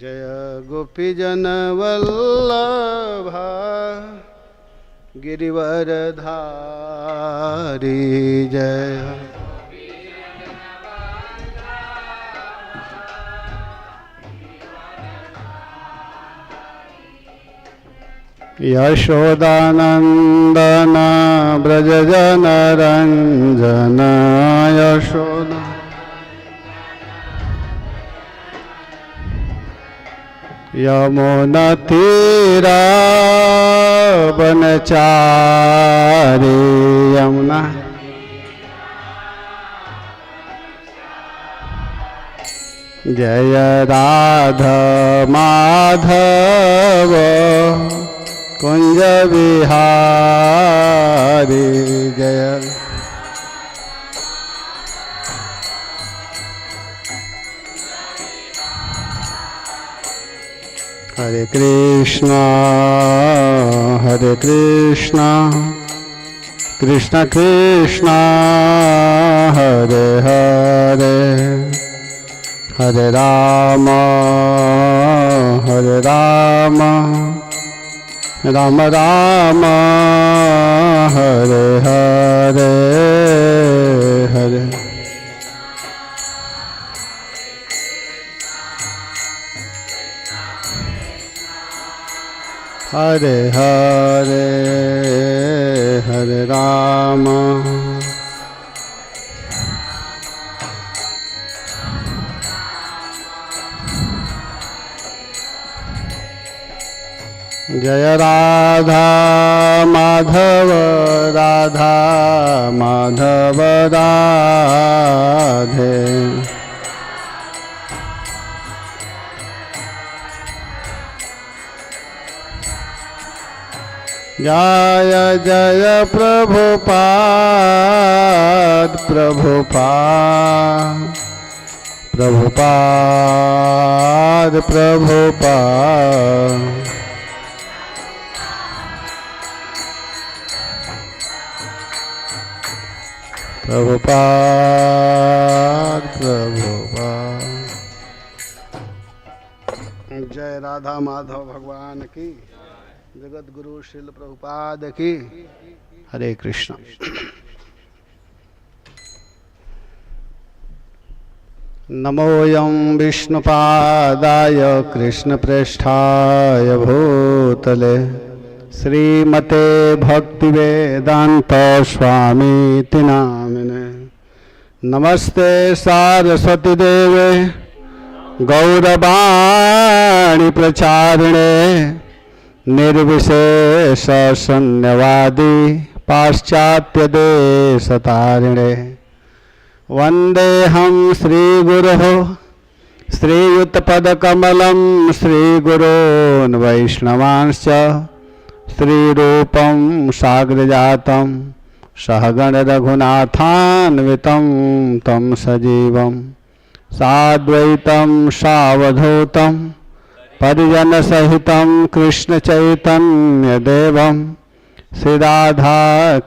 जय गोपीजनवल्लभा गिरिवरधारी जय। यशोदानंदन ब्रजजनरंजन यशोदा यमुनातीरावनचारी यमुना जय राधा माधव कुंज विहारी जय। हरे कृष्णा कृष्ण कृष्ण हरे हरे हरे राम राम राम हरे हरे हरे। हरे हरे हरे राम जय राधा माधव राधा माधव राधे जय जय प्रभुपाद प्रभुपाद प्रभुपाद प्रभुपाद प्रभुपाद प्रभुपाद। जय राधा माधव भगवान की, जगत गुरु श्रील प्रभुपाद की। हरे कृष्ण। नमोऽयं विष्णुपादाय कृष्णप्रेष्ठाय भूतले श्रीमते भक्तिवेदांत स्वामीति नामिने। नमस्ते सारस्वती देवे गौरवाणी प्रचारिणे निर्विशेष शून्यवादी पाश्चात्य देशतारिणे। वंदेहं श्रीगुरोः श्रीयुतपदकमलं श्रीगुरोन् वैष्णवांश्च श्रीरूपं साग्रजातं सहगण रघुनाथान्वितं तं सजीवं साद्वैतं सावधूतं परिजन सहितं कृष्ण चैतन्य देवं श्रीराधा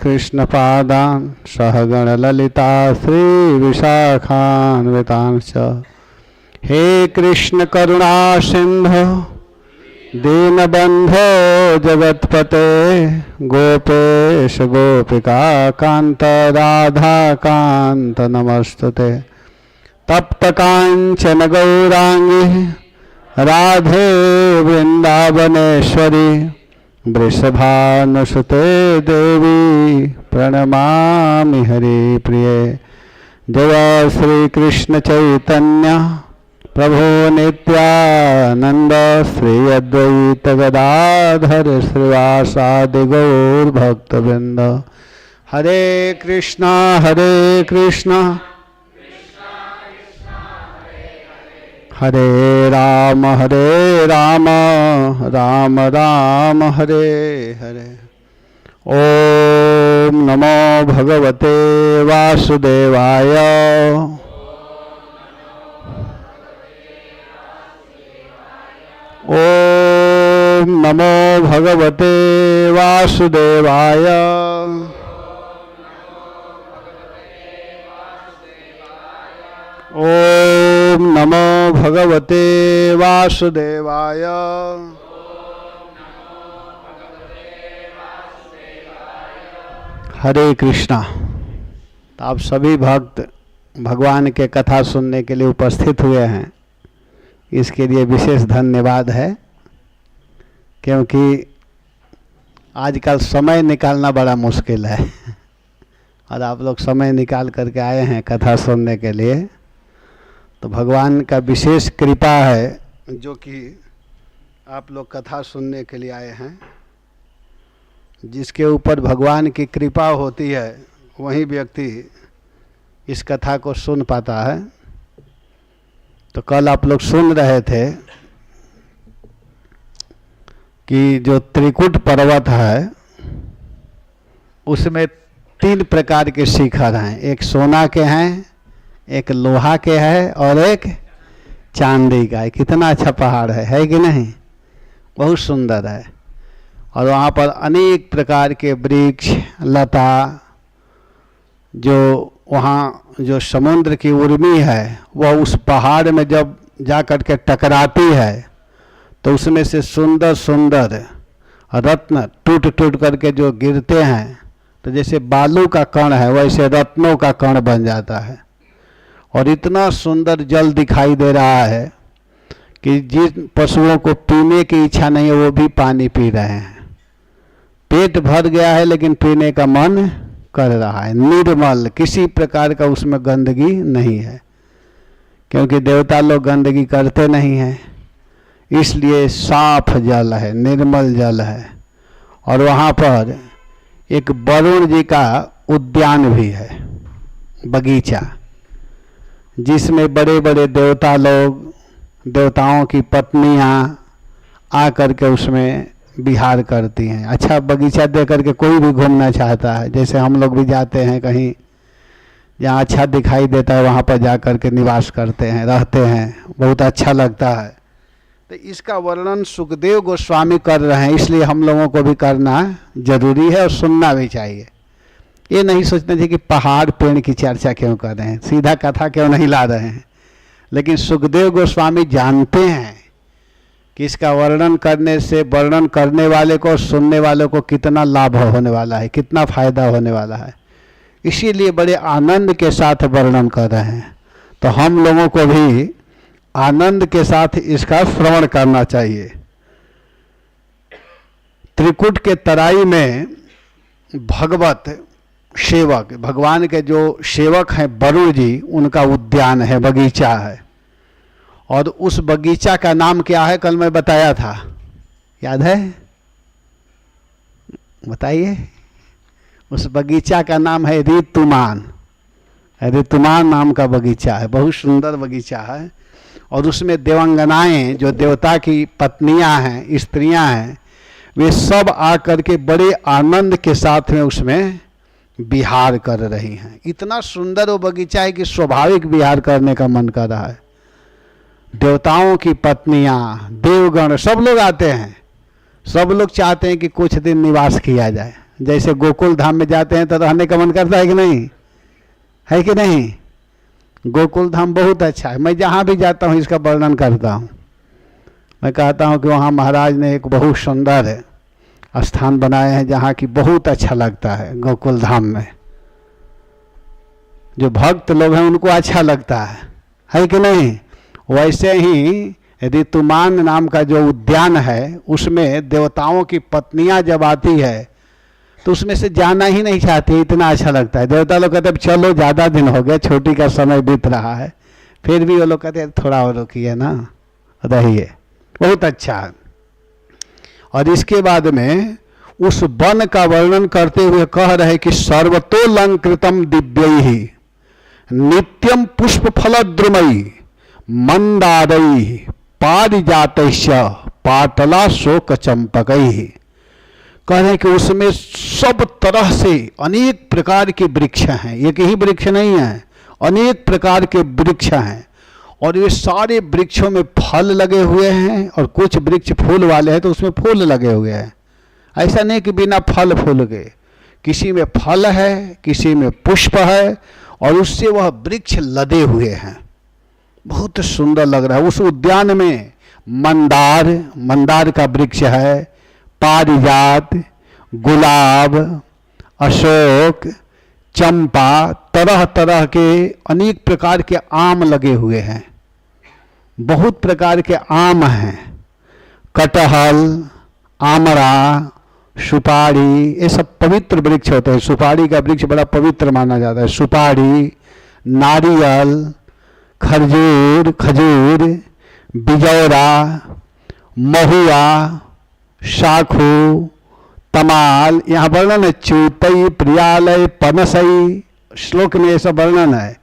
कृष्ण पादान् सहगण ललिता श्री विशाखान्वितांश्च। हे कृष्ण करुणा सिंधु दीनबंधो जगत्पते गोपेश गोपिका कांत राधा कांत नमस्तुते। तप्त कांचन गौरांगी राधे वृंदावनेश्वरी वृषभानुसुते देवी प्रणमामि हरिप्रिये। जय श्री कृष्ण चैतन्य प्रभु नित्यानंद श्री अद्वैत गदाधर श्रीवासादि गौर भक्तवृंद। हरे कृष्णा हरे राम राम राम हरे हरे। ओम नमो भगवते वासुदेवाय। ओम नमो भगवते वासुदेवाय। ओम ओम नमो भगवते वासुदेवाय। हरे कृष्णा। तो आप सभी भक्त भगवान के कथा सुनने के लिए उपस्थित हुए हैं, इसके लिए विशेष धन्यवाद है, क्योंकि आजकल समय निकालना बड़ा मुश्किल है और आप लोग समय निकाल करके आए हैं कथा सुनने के लिए, तो भगवान का विशेष कृपा है जो कि आप लोग कथा सुनने के लिए आए हैं। जिसके ऊपर भगवान की कृपा होती है वही व्यक्ति इस कथा को सुन पाता है। तो कल आप लोग सुन रहे थे कि जो त्रिकुट पर्वत है उसमें 3 प्रकार के शिखर हैं, एक सोना के हैं, एक लोहा के है और एक चांदी का है। कितना अच्छा पहाड़ है कि नहीं? बहुत सुंदर है। और वहाँ पर अनेक प्रकार के वृक्ष लता, जो वहाँ जो समुद्र की उर्मी है वह उस पहाड़ में जब जा कर के टकराती है तो उसमें से सुंदर सुंदर रत्न टूट टूट करके जो गिरते हैं, तो जैसे बालू का कण है वैसे रत्नों का कण बन जाता है। और इतना सुंदर जल दिखाई दे रहा है कि जिन पशुओं को पीने की इच्छा नहीं है वो भी पानी पी रहे हैं। पेट भर गया है लेकिन पीने का मन कर रहा है। निर्मल, किसी प्रकार का उसमें गंदगी नहीं है, क्योंकि देवता लोग गंदगी करते नहीं हैं, इसलिए साफ जल है, निर्मल जल है। और वहाँ पर एक वरुण जी का उद्यान भी है, बगीचा, जिसमें बड़े बड़े देवता लोग, देवताओं की पत्नियाँ आ करके उसमें विहार करती हैं। अच्छा बगीचा देख करके कोई भी घूमना चाहता है, जैसे हम लोग भी जाते हैं कहीं जहाँ अच्छा दिखाई देता है वहाँ पर जा कर के निवास करते हैं, रहते हैं, बहुत अच्छा लगता है। तो इसका वर्णन सुखदेव गोस्वामी कर रहे हैं, इसलिए हम लोगों को भी करना जरूरी है और सुनना भी चाहिए। ये नहीं सोचना चाहिए कि पहाड़ पेड़ की चर्चा क्यों कर रहे हैं, सीधा कथा क्यों नहीं ला रहे हैं। लेकिन सुखदेव गोस्वामी जानते हैं कि इसका वर्णन करने से वर्णन करने वाले को और सुनने वाले को कितना लाभ होने वाला है, कितना फायदा होने वाला है, इसीलिए बड़े आनंद के साथ वर्णन कर रहे हैं। तो हम लोगों को भी आनंद के साथ इसका श्रवण करना चाहिए। त्रिकुट के तराई में भगवत सेवक, भगवान के जो सेवक हैं वरुण जी, उनका उद्यान है, बगीचा है। और उस बगीचा का नाम क्या है कल मैं बताया था, याद है? बताइए। उस बगीचा का नाम है ऋतुमान। ऋतुमान नाम का बगीचा है, बहुत सुंदर बगीचा है। और उसमें देवांगनाएं, जो देवता की पत्नियां हैं, स्त्रियां हैं, वे सब आकर के बड़े आनंद के साथ में उसमें विहार कर रही हैं। इतना सुंदर वो बगीचा है कि स्वाभाविक विहार करने का मन कर रहा है। देवताओं की पत्नियां, देवगण, सब लोग आते हैं, सब लोग चाहते हैं कि कुछ दिन निवास किया जाए। जैसे गोकुल धाम में जाते हैं तो रहने का मन करता है कि नहीं, है कि नहीं? गोकुल धाम बहुत अच्छा है, मैं जहाँ भी जाता हूँ इसका वर्णन करता हूँ। मैं कहता हूँ कि वहाँ महाराज ने एक बहुत सुंदर स्थान बनाए हैं जहाँ की बहुत अच्छा लगता है। गोकुल धाम में जो भक्त लोग हैं उनको अच्छा लगता है कि नहीं? वैसे ही ऋतुमान नाम का जो उद्यान है उसमें देवताओं की पत्नियां जब आती है तो उसमें से जाना ही नहीं चाहती, इतना अच्छा लगता है। देवता लोग कहते हैं चलो ज़्यादा दिन हो गए, छोटी का समय बीत रहा है, फिर भी वो लोग कहते हैं थोड़ा और रुकिए ना, रहिए, बहुत अच्छा है। और इसके बाद में उस वन का वर्णन करते हुए कह रहे कि सर्वतोलंकृतम दिव्यैहि नित्यम पुष्प फलद्रुमयि मंदारैः पारिजातैश्च पाटला शोक चंपकैः। कह रहे हैं कि उसमें सब तरह से अनेक प्रकार के वृक्ष हैं, एक ही वृक्ष नहीं है, अनेक प्रकार के वृक्ष हैं। और ये सारे वृक्षों में फल लगे हुए हैं और कुछ वृक्ष फूल वाले हैं तो उसमें फूल लगे हुए हैं। ऐसा नहीं कि बिना फल फूल के, किसी में फल है, किसी में पुष्प है और उससे वह वृक्ष लदे हुए हैं। बहुत सुंदर लग रहा है। उस उद्यान में मंदार, मंदार का वृक्ष है, पारिजात, गुलाब, अशोक, चंपा, तरह तरह के अनेक प्रकार के आम लगे हुए हैं, बहुत प्रकार के आम हैं, कटहल, आमरा, सुपारी, ये सब पवित्र वृक्ष होते हैं। सुपारी का वृक्ष बड़ा पवित्र माना जाता है। सुपारी, नारियल, खजूर, बिजौरा, महुआ, शाखू, तमाल, यहाँ वर्णन है च्यूतई, प्रियालय, पनसई, श्लोक में ऐसा वर्णन है।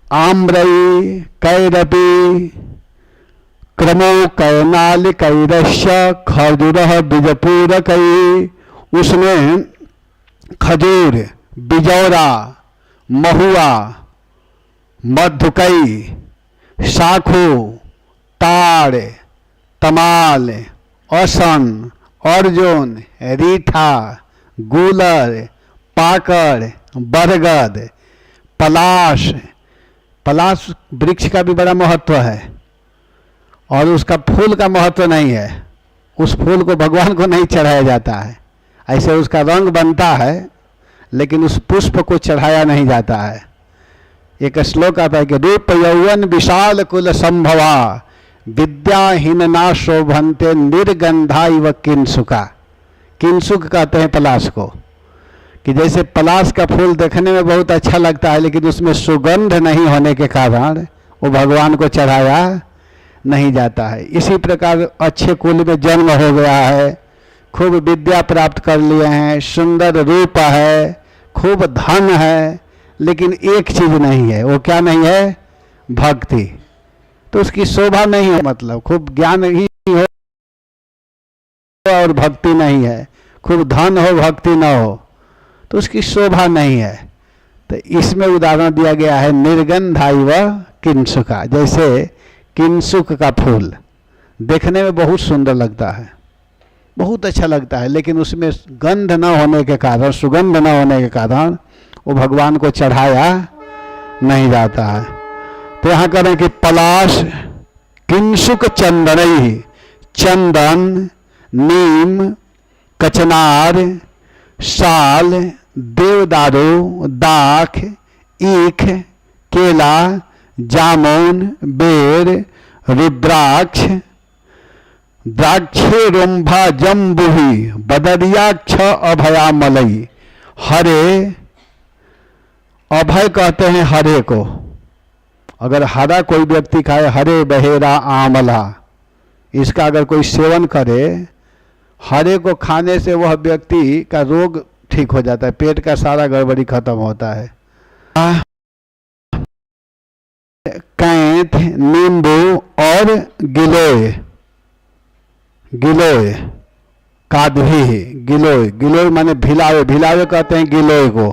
आम्रई, कैरपी, क्रमो कैनाल कैरस्य, खजुरह बीजपूरकई, उसमें खजूर, बिजौरा, महुआ, मधुकई, शाखू, ताड़, तमाल, असन, अर्जुन, रीठा, गूलर, पाकड़, बरगद, पलाश। पलाश वृक्ष का भी बड़ा महत्व है और उसका फूल का महत्व नहीं है। उस फूल को भगवान को नहीं चढ़ाया जाता है, ऐसे उसका रंग बनता है लेकिन उस पुष्प को चढ़ाया नहीं जाता है। एक श्लोक आता है कि रूप यौवन विशाल कुल संभवा, विद्याहीन ना शोभन्ते निर्गंधा इव किंसुका। किंसुक कहते हैं पलाश को, कि जैसे पलाश का फूल देखने में बहुत अच्छा लगता है लेकिन उसमें सुगंध नहीं होने के कारण वो भगवान को चढ़ाया नहीं जाता है। इसी प्रकार अच्छे कुल में जन्म हो गया है, खूब विद्या प्राप्त कर लिए हैं, सुंदर रूप है, खूब धन है, लेकिन एक चीज नहीं है। वो क्या नहीं है? भक्ति। तो उसकी शोभा नहीं है। मतलब खूब ज्ञान ही हो और भक्ति नहीं है, खूब धन हो भक्ति न हो तो उसकी शोभा नहीं है। तो इसमें उदाहरण दिया गया है निर्गंधाइव किंसुका। जैसे किंसुक का फूल देखने में बहुत सुंदर लगता है, बहुत अच्छा लगता है, लेकिन उसमें गंध न होने के कारण, सुगंध न होने के कारण वो भगवान को चढ़ाया नहीं जाता है। तो यहाँ करें कि पलाश, किंसुक चंदनई, चंदन, नीम, कचनार, साल, देवदारू, दाख, ईख, केला, जामुन, बेर, रुद्राक्ष, द्राक्षे रुंभा जम्बुही, बदरियाक्ष अभया मलई। हरे, अभय कहते हैं हरे को। अगर हरा कोई व्यक्ति खाए, हरे, बहेरा, आंवला, इसका अगर कोई सेवन करे, हरे को खाने से वह व्यक्ति का रोग ठीक हो जाता है, पेट का सारा गड़बड़ी खत्म होता है। कैंथ, नींबू और गिलोय, गिलोय, कादभी, गिलोय, गिलोय माने भिलावे, भिलावे कहते हैं गिलोय को,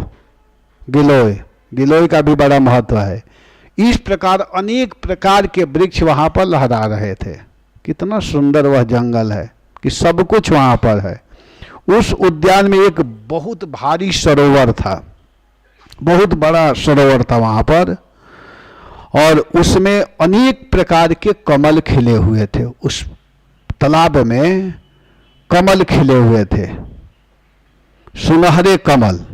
गिलोय, गिलोय का भी बड़ा महत्व है। इस प्रकार अनेक प्रकार के वृक्ष वहां पर लहरा रहे थे। कितना सुंदर वह जंगल है कि सब कुछ वहां पर है। उस उद्यान में एक बहुत भारी सरोवर था, बहुत बड़ा सरोवर था वहां पर, और उसमें अनेक प्रकार के कमल खिले हुए थे। उस तालाब में कमल खिले हुए थे, सुनहरे कमल।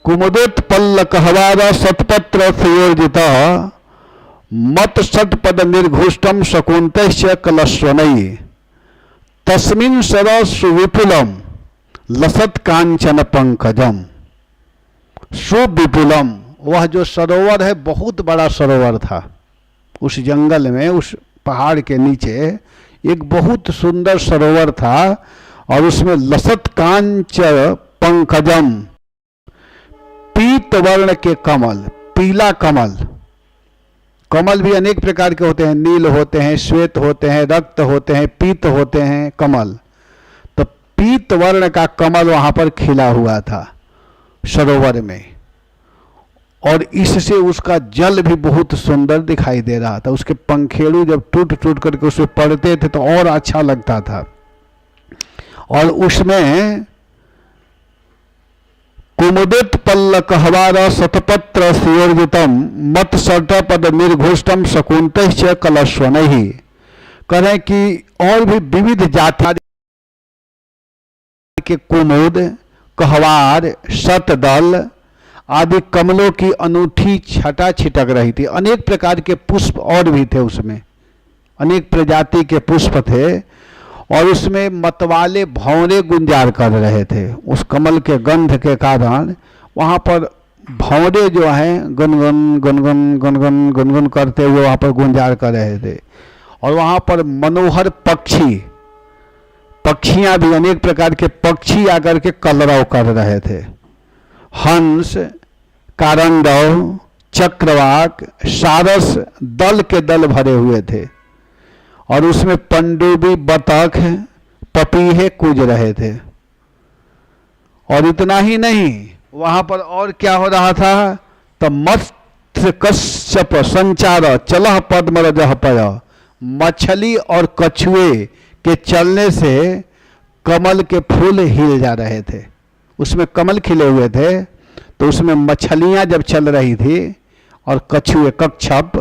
कुमुदोत्पल्ल कहवारा सतपत्र सुयोजित, मत सटपद निर्घुष्टम शकुंतस्य कलस्वनई, तस्मिन् सरस्सु विपुलम लसत कांचन पंकजम। सुविपुलम, वह जो सरोवर है बहुत बड़ा सरोवर था। उस जंगल में, उस पहाड़ के नीचे एक बहुत सुंदर सरोवर था और उसमें लसत कांच पंकजम, पीत वर्ण के कमल, पीला कमल। कमल भी अनेक प्रकार के होते हैं, नील होते हैं, श्वेत होते हैं, रक्त होते हैं, पीत होते हैं कमल। तो पीत वर्ण का कमल वहां पर खिला हुआ था सरोवर में, और इससे उसका जल भी बहुत सुंदर दिखाई दे रहा था। उसके पंखेड़ू जब टूट टूट करके उसमें पड़ते थे तो और अच्छा लगता था। और उसमें कुमुदित पल्ल कहवार शतपत्र सुयोर्जितम मत सर्टपद निर्घोष्टम शकुंतश्च कलस्वनहि। कह रहे कि और भी विविध जाति के कुमुद, कहवार, शतदल आदि कमलों की अनूठी छटा छिटक रही थी। अनेक प्रकार के पुष्प और भी थे, उसमें अनेक प्रजाति के पुष्प थे और उसमें मतवाले भंवरे गुंजार कर रहे थे। उस कमल के गंध के कारण वहाँ पर भंवरे जो हैं गुनगुन गुनगुन गुनगुन गुनगुन करते हुए वहाँ पर गुंजार कर रहे थे। और वहाँ पर मनोहर पक्षियाँ भी, अनेक प्रकार के पक्षी आकर के कलरव कर रहे थे। हंस, कारंडव, चक्रवाक, सारस दल के दल भरे हुए थे और उसमें पनडुब्बी, बतख, पपीहे कूद रहे थे। और इतना ही नहीं, वहां पर और क्या हो रहा था, तो मत्स्य कश्यप संचार चलह पद्मरजह पय। मछली और कछुए के चलने से कमल के फूल हिल जा रहे थे। उसमें कमल खिले हुए थे तो उसमें मछलियां जब चल रही थी और कछुए, कच्छप,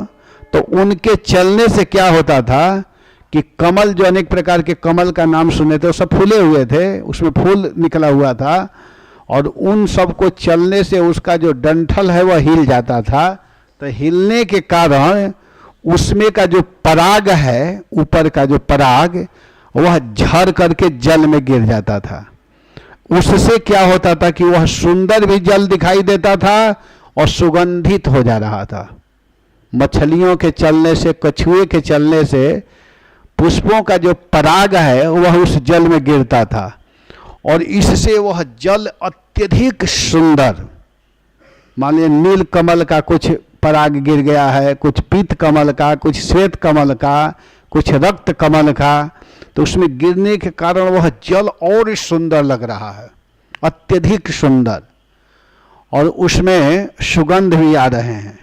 तो उनके चलने से क्या होता था कि कमल, जो अनेक प्रकार के कमल का नाम सुने थे, वो सब फूले हुए थे, उसमें फूल निकला हुआ था और उन सब को चलने से उसका जो डंठल है वह हिल जाता था। तो हिलने के कारण उसमें का जो पराग है, ऊपर का जो पराग, वह झड़ करके जल में गिर जाता था। उससे क्या होता था कि वह सुंदर भी जल दिखाई देता था और सुगंधित हो जा रहा था। मछलियों के चलने से, कछुए के चलने से पुष्पों का जो पराग है वह उस जल में गिरता था और इससे वह जल अत्यधिक सुंदर, मान लीजिए नील कमल का कुछ पराग गिर गया है, कुछ पीत कमल का, कुछ श्वेत कमल का, कुछ रक्त कमल का, तो उसमें गिरने के कारण वह जल और सुंदर लग रहा है, अत्यधिक सुंदर, और उसमें सुगंध भी आ रहे हैं।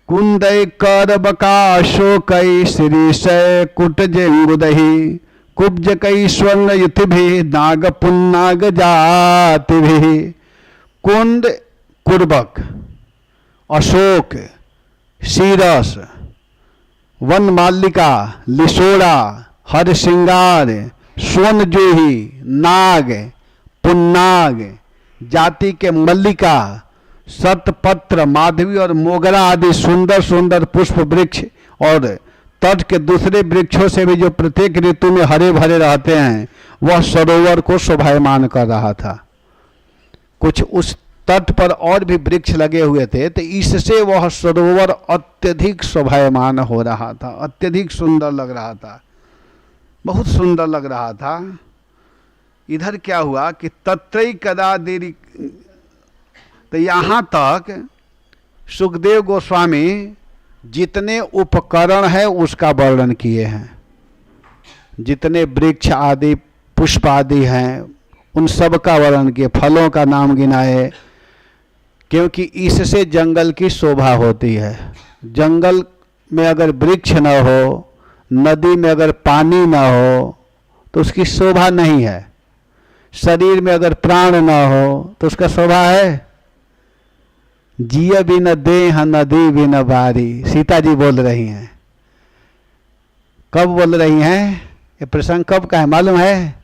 कुंदय करबका शोकई श्रीशय कुटजेंगुदही कुब्जकई स्वर्ण युतिभि नाग पुन्नाग जातिभि। कुंद, कुर्बक, अशोक, शीरस, वन मालिका, लिशोड़ा, हर श्रृंगार, स्वर्ण जूही, नाग, पुन्नाग जाति के मल्लिका, सतपत्र, माधवी और मोगरा आदि सुंदर सुंदर पुष्प वृक्ष और तट के दूसरे वृक्षों से भी जो प्रत्येक ऋतु में हरे भरे रहते हैं, वह सरोवर को शोभायमान कर रहा था। कुछ उस तट पर और भी वृक्ष लगे हुए थे, तो इससे वह सरोवर अत्यधिक शोभायमान हो रहा था, अत्यधिक सुंदर लग रहा था, बहुत सुंदर लग रहा था। इधर क्या हुआ कि तत्रई कदा देरी, तो यहाँ तक सुखदेव गोस्वामी जितने उपकरण है उसका वर्णन किए हैं, जितने वृक्ष आदि पुष्प आदि हैं उन सब का वर्णन किए, फलों का नाम गिनाए, क्योंकि इससे जंगल की शोभा होती है। जंगल में अगर वृक्ष न हो, नदी में अगर पानी न हो तो उसकी शोभा नहीं है। शरीर में अगर प्राण न हो तो उसका शोभा है। जिय बिन देह नदी बिन बारी, सीता जी बोल रही हैं। कब बोल रही हैं? ये प्रसंग कब का है मालूम है?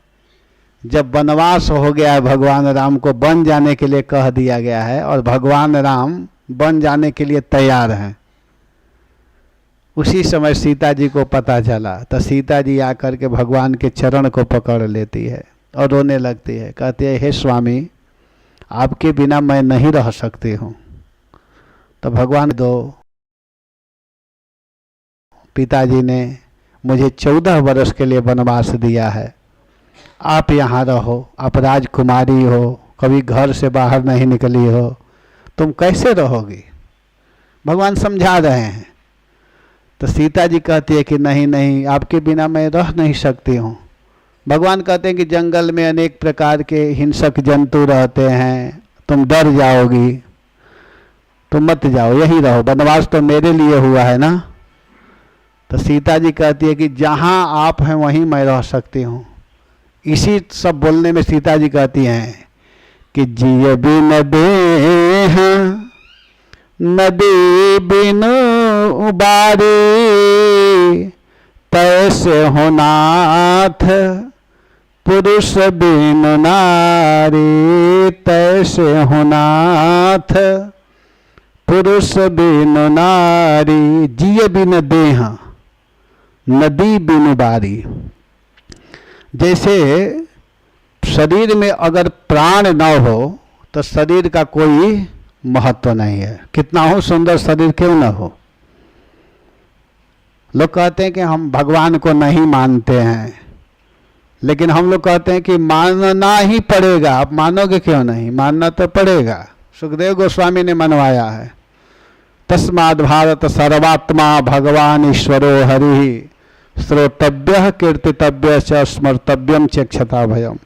जब वनवास हो गया है, भगवान राम को वन जाने के लिए कह दिया गया है और भगवान राम वन जाने के लिए तैयार हैं। उसी समय सीता जी को पता चला तो सीता जी आकर के भगवान के चरण को पकड़ लेती है और रोने लगती है, कहती है, हे स्वामी, आपके बिना मैं नहीं रह सकती हूँ। तो भगवान दो, पिताजी ने मुझे 14 वर्ष के लिए वनवास दिया है, आप यहाँ रहो, आप राजकुमारी हो, कभी घर से बाहर नहीं निकली हो, तुम कैसे रहोगी? भगवान समझा रहे हैं। तो सीता जी कहती है कि नहीं नहीं, आपके बिना मैं रह नहीं सकती हूँ। भगवान कहते हैं कि जंगल में अनेक प्रकार के हिंसक जंतु रहते हैं, तुम डर जाओगी, तुम मत जाओ, यहीं रहो, वनवास तो मेरे लिए हुआ है ना। तो सीता जी कहती है कि जहाँ आप हैं वहीं मैं रह सकती हूँ, इसी सब बोलने में सीता जी कहती हैं कि जिय बिन देह नदी बिन उबारी, तैसे हो नाथ पुरुष बिन नारी, तैसे हो नाथ पुरुष बिन नारी। जिय बिन देह नदी बिन बारी। जैसे शरीर में अगर प्राण न हो तो शरीर का कोई महत्व नहीं है, कितना हो सुंदर शरीर क्यों न हो। लोग कहते हैं कि हम भगवान को नहीं मानते हैं, लेकिन हम लोग कहते हैं कि मानना ही पड़ेगा। आप मानोगे क्यों नहीं, मानना तो पड़ेगा। सुखदेव गोस्वामी ने मनवाया है, तस्माद् भारत सर्वात्मा भगवान ईश्वरो हरि, श्रोतव्य कीर्तितव्य च स्मर्तव्यम चक्षता भयम।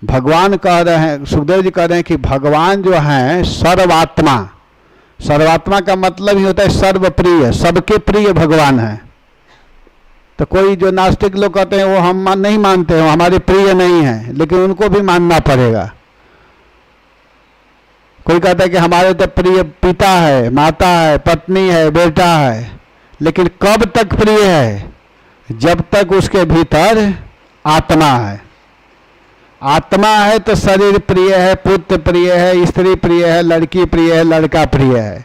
भगवान कह रहे हैं, सुखदेव जी कह रहे हैं कि भगवान जो हैं सर्वात्मा, सर्वात्मा का मतलब ही होता है सर्वप्रिय, सबके प्रिय भगवान है। तो कोई जो नास्तिक लोग कहते हैं वो हम नहीं मानते हैं, हमारे प्रिय नहीं है, लेकिन उनको भी मानना पड़ेगा। कोई कहता है कि हमारे तो प्रिय पिता है, माता है, पत्नी है, बेटा है, लेकिन कब तक प्रिय है, जब तक उसके भीतर आत्मा है। आत्मा है तो शरीर प्रिय है, पुत्र प्रिय है, स्त्री प्रिय है, लड़की प्रिय है, लड़का प्रिय है।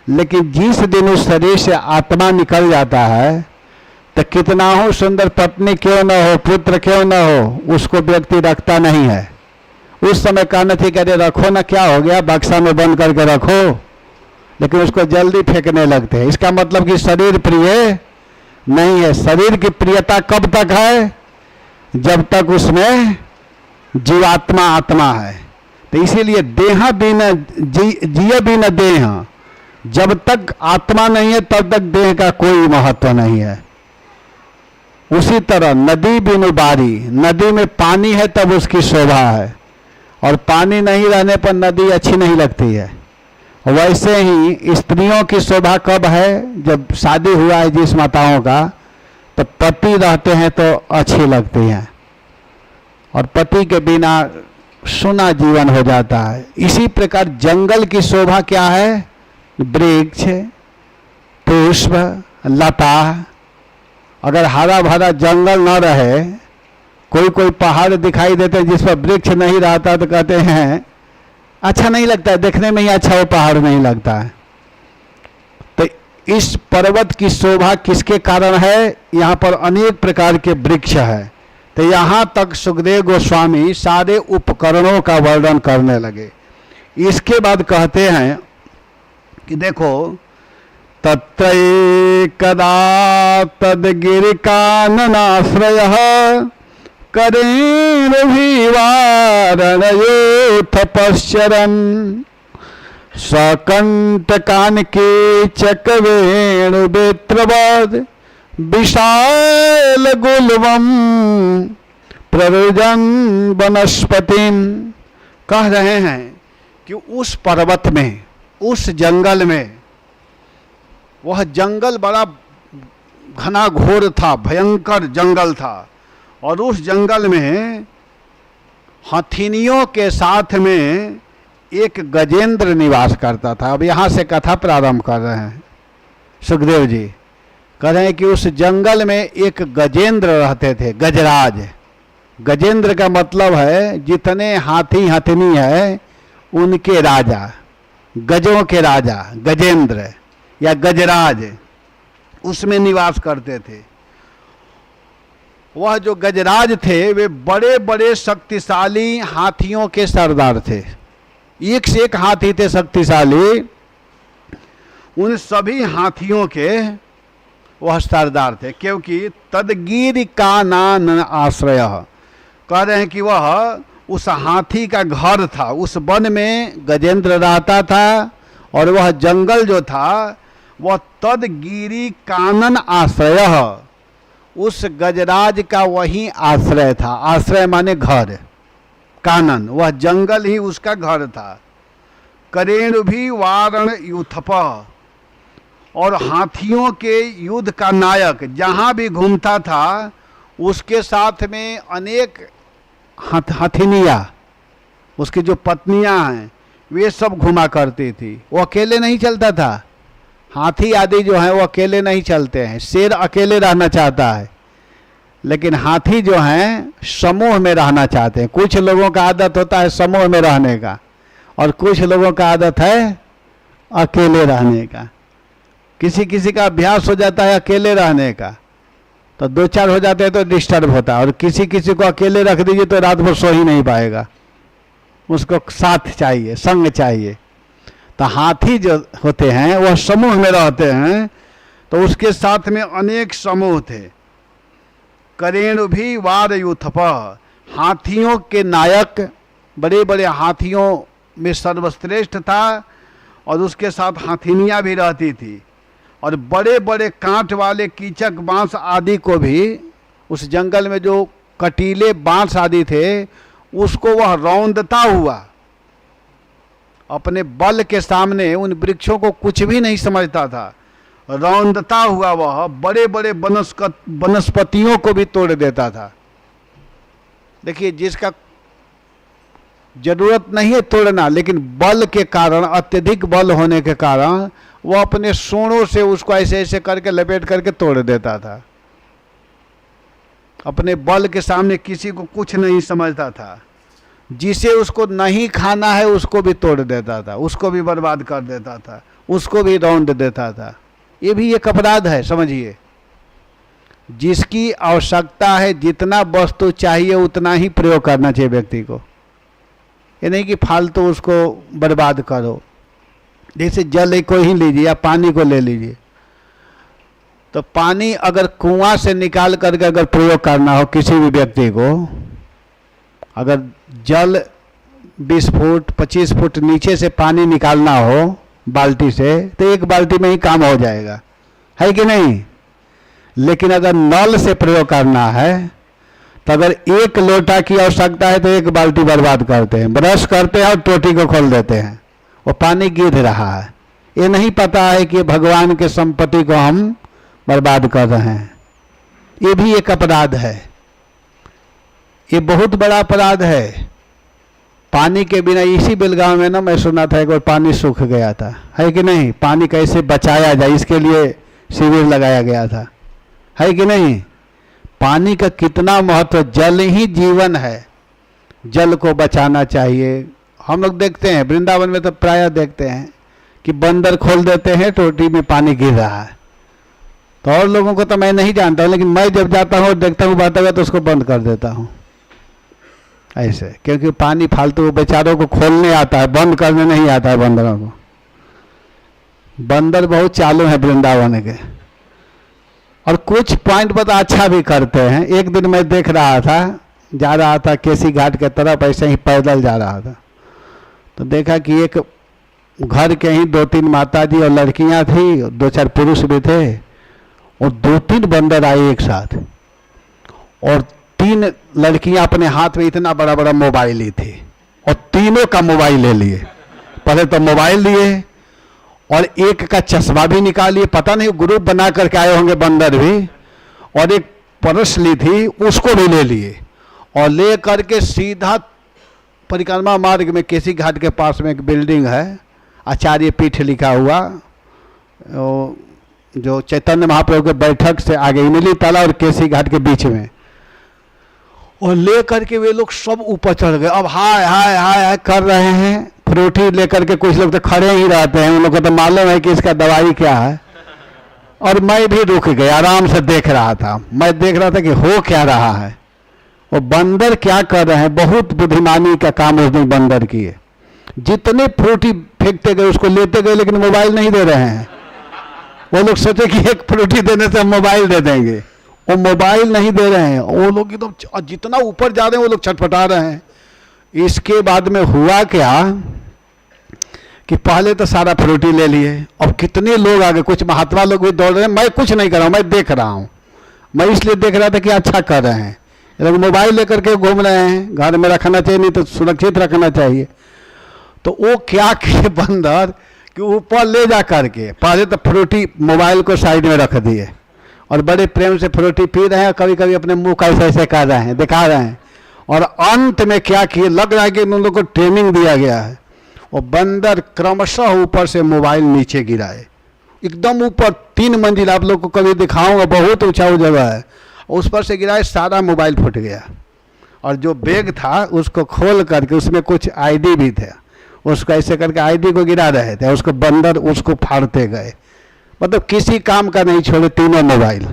लेकिन जिस दिन उस शरीर से आत्मा निकल जाता है तो कितना हो सुंदर पत्नी क्यों न हो, पुत्र क्यों न हो, उसको व्यक्ति रखता नहीं है। उस समय कहना चाहिए कि अरे रखो ना, क्या हो गया, बक्सा में बंद करके रखो, लेकिन उसको जल्दी फेंकने लगते हैं। इसका मतलब कि शरीर प्रिय नहीं है। शरीर की प्रियता कब तक है, जब तक उसमें जीवात्मा आत्मा है। तो इसीलिए देह बिन जिय बिन देह, जब तक आत्मा नहीं है तब तक देह का कोई महत्व नहीं है। उसी तरह नदी बिन बारी, नदी में पानी है तब उसकी शोभा है, और पानी नहीं रहने पर नदी अच्छी नहीं लगती है। वैसे ही स्त्रियों की शोभा कब है, जब शादी हुआ है जिस माताओं का, तो पति रहते हैं तो अच्छी लगती हैं, और पति के बिना सुना जीवन हो जाता है। इसी प्रकार जंगल की शोभा क्या है, वृक्ष, पुष्प, लता। अगर हरा भरा जंगल न रहे, कोई कोई पहाड़ दिखाई देते हैं जिस पर वृक्ष नहीं रहता, तो कहते हैं अच्छा नहीं लगता है, देखने में ही अच्छा वो पहाड़ नहीं लगता है। तो इस पर्वत की शोभा किसके कारण है, यहाँ पर अनेक प्रकार के वृक्ष है। तो यहाँ तक सुखदेव गोस्वामी सारे उपकरणों का वर्णन करने लगे। इसके बाद कहते हैं कि देखो, तत्रैकदा तद्गिरिकाननाश्रयः करेणुभिवारणयोऽथ पश्चरन्, सकण्टकानके चकवेणुवेत्रवद् विशालगुल्मं प्ररुजन् वनस्पतिं। कह रहे हैं कि उस पर्वत में, उस जंगल में, वह जंगल बड़ा घना घोर था, भयंकर जंगल था, और उस जंगल में हथिनियों के साथ में एक गजेंद्र निवास करता था। अब यहाँ से कथा प्रारंभ कर रहे हैं सुखदेव जी। कह रहे हैं कि उस जंगल में एक गजेंद्र रहते थे, गजराज। गजेंद्र का मतलब है जितने हाथी हथिनी है उनके राजा, गजों के राजा गजेंद्र या गजराज उसमें निवास करते थे। वह जो गजराज थे वे बड़े बड़े शक्तिशाली हाथियों के सरदार थे, एक से एक हाथी थे शक्तिशाली। उन सभी हाथियों के वह सरदार थे, क्योंकि तद्गिर का नान आश्रय। कह रहे हैं कि वह उस हाथी का घर था, उस वन में गजेंद्र रहता था, और वह जंगल जो था वह तद्गिरी कानन आश्रय, उस गजराज का वही आश्रय था। आश्रय माने घर, कानन, वह जंगल ही उसका घर था। करेणु भी वारण यूथप, और हाथियों के युद्ध का नायक जहाँ भी घूमता था उसके साथ में अनेक हथिनिया, उसकी जो पत्नियां हैं वे सब घुमा करती थी। वो अकेले नहीं चलता था। हाथी आदि जो हैं वो अकेले नहीं चलते हैं। शेर अकेले रहना चाहता है, लेकिन हाथी जो हैं समूह में रहना चाहते हैं। कुछ लोगों का आदत होता है समूह में रहने का, और कुछ लोगों का आदत है अकेले रहने का। किसी किसी का अभ्यास हो जाता है अकेले रहने का, तो दो चार हो जाते हैं तो डिस्टर्ब होता है, और किसी किसी को अकेले रख दीजिए तो रात भर सो ही नहीं पाएगा, उसको साथ चाहिए, संग चाहिए। तो हाथी जो होते हैं वह समूह में रहते हैं, तो उसके साथ में अनेक समूह थे। करेणु भी वार यूथप, हाथियों के नायक, बड़े बड़े हाथियों में सर्वश्रेष्ठ था, और उसके साथ हाथिनियाँ भी रहती थी। और बड़े बड़े कांट वाले कीचक बांस आदि को भी, उस जंगल में जो कटीले बांस आदि थे उसको वह रौंदता हुआ, अपने बल के सामने उन वृक्षों को कुछ भी नहीं समझता था, रौंदता हुआ वह बड़े बड़े वनस्पतियों को भी तोड़ देता था। देखिए, जिसका जरूरत नहीं है तोड़ना, लेकिन बल के कारण, अत्यधिक बल होने के कारण वो अपने सूंडों से उसको ऐसे ऐसे करके लपेट करके तोड़ देता था। अपने बल के सामने किसी को कुछ नहीं समझता था। जिसे उसको नहीं खाना है उसको भी तोड़ देता था, उसको भी बर्बाद कर देता था, उसको भी रौंद देता था। ये भी एक अपराध है, समझिए। जिसकी आवश्यकता है, जितना वस्तु चाहिए उतना ही प्रयोग करना चाहिए व्यक्ति को। ये नहीं कि फालतू उसको बर्बाद करो। जैसे जल को ही लीजिए या पानी को ले लीजिए, तो पानी अगर कुआं से निकाल करके अगर प्रयोग करना हो किसी भी व्यक्ति को, अगर जल 20 फुट 25 फुट नीचे से पानी निकालना हो बाल्टी से, तो एक बाल्टी में ही काम हो जाएगा, है कि नहीं। लेकिन अगर नल से प्रयोग करना है तो अगर 1 लोटा की आवश्यकता है तो 1 बाल्टी बर्बाद करते हैं, ब्रश करते हैं और टोटी को खोल देते हैं, वो पानी गिर रहा है। ये नहीं पता है कि भगवान के संपत्ति को हम बर्बाद कर रहे हैं। ये भी एक अपराध है, ये बहुत बड़ा अपराध है। पानी के बिना, इसी बेलगांव में ना मैं सुना था एक बार पानी सूख गया था, है कि नहीं। पानी कैसे बचाया जाए इसके लिए शिविर लगाया गया था, है कि नहीं। पानी का कितना महत्व, जल ही जीवन है, जल को बचाना चाहिए। हम लोग देखते हैं वृंदावन में तो प्रायः देखते हैं कि बंदर खोल देते हैं, टोटी में पानी गिर रहा है। तो और लोगों को तो मैं नहीं जानता हूँ, लेकिन मैं जब जाता हूँ देखता हूँ बात हुआ तो उसको बंद कर देता हूँ ऐसे, क्योंकि पानी फालतू बेचारों को खोलने आता है, बंद करने नहीं आता है बंदरों को। बंदर बहुत चालू है वृंदावन के, और कुछ पॉइंट पर अच्छा भी करते हैं। एक दिन मैं देख रहा था, जा रहा था केसी घाट के तरफ, ऐसे ही पैदल जा रहा था, तो देखा कि एक घर के ही 2-3 माताजी और लड़कियां थी, 2-4 पुरुष भी थे, और 2-3 बंदर आए एक साथ, और 3 लड़कियां अपने हाथ में इतना बड़ा बड़ा मोबाइल ली थी, और तीनों का मोबाइल ले लिए। पहले तो मोबाइल लिए और एक का चश्मा भी निकालिए, पता नहीं ग्रुप बना करके आए होंगे बंदर भी, और एक पर्स ली थी उसको भी ले लिए, और ले करके सीधा परिक्रमा मार्ग में केसी घाट के पास में एक बिल्डिंग है, आचार्य पीठ लिखा हुआ, जो चैतन्य महाप्रभु के बैठक से आगे इमली ताला और केसी घाट के बीच में, और ले करके वे लोग सब ऊपर चढ़ गए। अब हाय हाय हाय हाय कर रहे हैं, फ्रूटी लेकर के कुछ लोग तो खड़े ही रहते हैं, उन लोग को तो मालूम है कि इसका दवाई क्या है। और मैं भी रुक गया, आराम से देख रहा था। मैं देख रहा था कि हो क्या रहा है, वो बंदर क्या कर रहे हैं। बहुत बुद्धिमानी का काम उस दिन बंदर किए। जितने फ्रूटी फेंकते गए उसको लेते गए, लेकिन मोबाइल नहीं दे रहे हैं। वो लोग सोचे कि एक फ्रूटी देने से हम मोबाइल दे देंगे, वो मोबाइल नहीं दे रहे हैं। वो लोग एकदम जितना ऊपर जा रहे हैं वो लोग छटपटा रहे हैं। इसके बाद में हुआ क्या कि पहले तो सारा फ्रूटी ले लिए, अब कितने लोग आ गए, कुछ महात्मा लोग भी दौड़ रहे हैं। मैं कुछ नहीं कर रहा हूँ, मैं देख रहा हूँ। मैं इसलिए देख रहा था कि अच्छा कर रहे हैं, लोग मोबाइल लेकर के घूम रहे हैं। घर में रखना चाहिए, नहीं तो सुरक्षित रखना चाहिए। तो वो क्या किए बंदर कि ऊपर ले जा करके पहले तो फ्रूटी मोबाइल को साइड में रख दिए, और बड़े प्रेम से फ्रूटी पी रहे हैं। कभी कभी अपने मुंह का ऐसे ऐसे कर रहे हैं, दिखा रहे हैं, और अंत में क्या किए, लग रहा है कि उन लोगों को ट्रेनिंग दिया गया है। और बंदर क्रमशः ऊपर से मोबाइल नीचे गिराए, एकदम ऊपर 3 मंजिल, आप लोग को कभी दिखाऊंगा, बहुत ऊंचा वो जगह है, उस पर से गिराए, सारा मोबाइल फूट गया। और जो बैग था उसको खोल करके उसमें कुछ आईडी भी थे, उसको ऐसे करके आईडी को गिरा रहे थे, उसको बंदर उसको फाड़ते गए। मतलब किसी काम का नहीं छोड़े, तीनों मोबाइल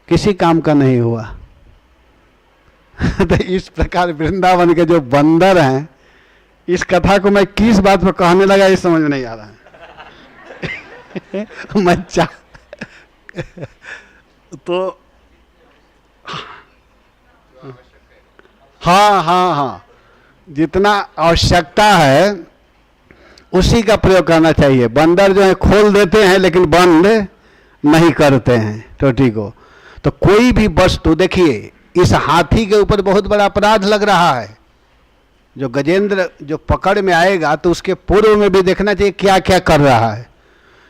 किसी काम का नहीं हुआ। तो इस प्रकार वृंदावन के जो बंदर हैं, इस कथा को मैं किस बात पर कहने लगा ये समझ में नहीं आ रहा है। मच्छा तो हाँ, जितना आवश्यकता है उसी का प्रयोग करना चाहिए। बंदर जो है खोल देते हैं लेकिन बंद नहीं करते हैं टोटी को। तो कोई भी वस्तु, देखिए इस हाथी के ऊपर बहुत बड़ा अपराध लग रहा है। जो गजेंद्र जो पकड़ में आएगा तो उसके पूर्व में भी देखना चाहिए क्या क्या कर रहा है।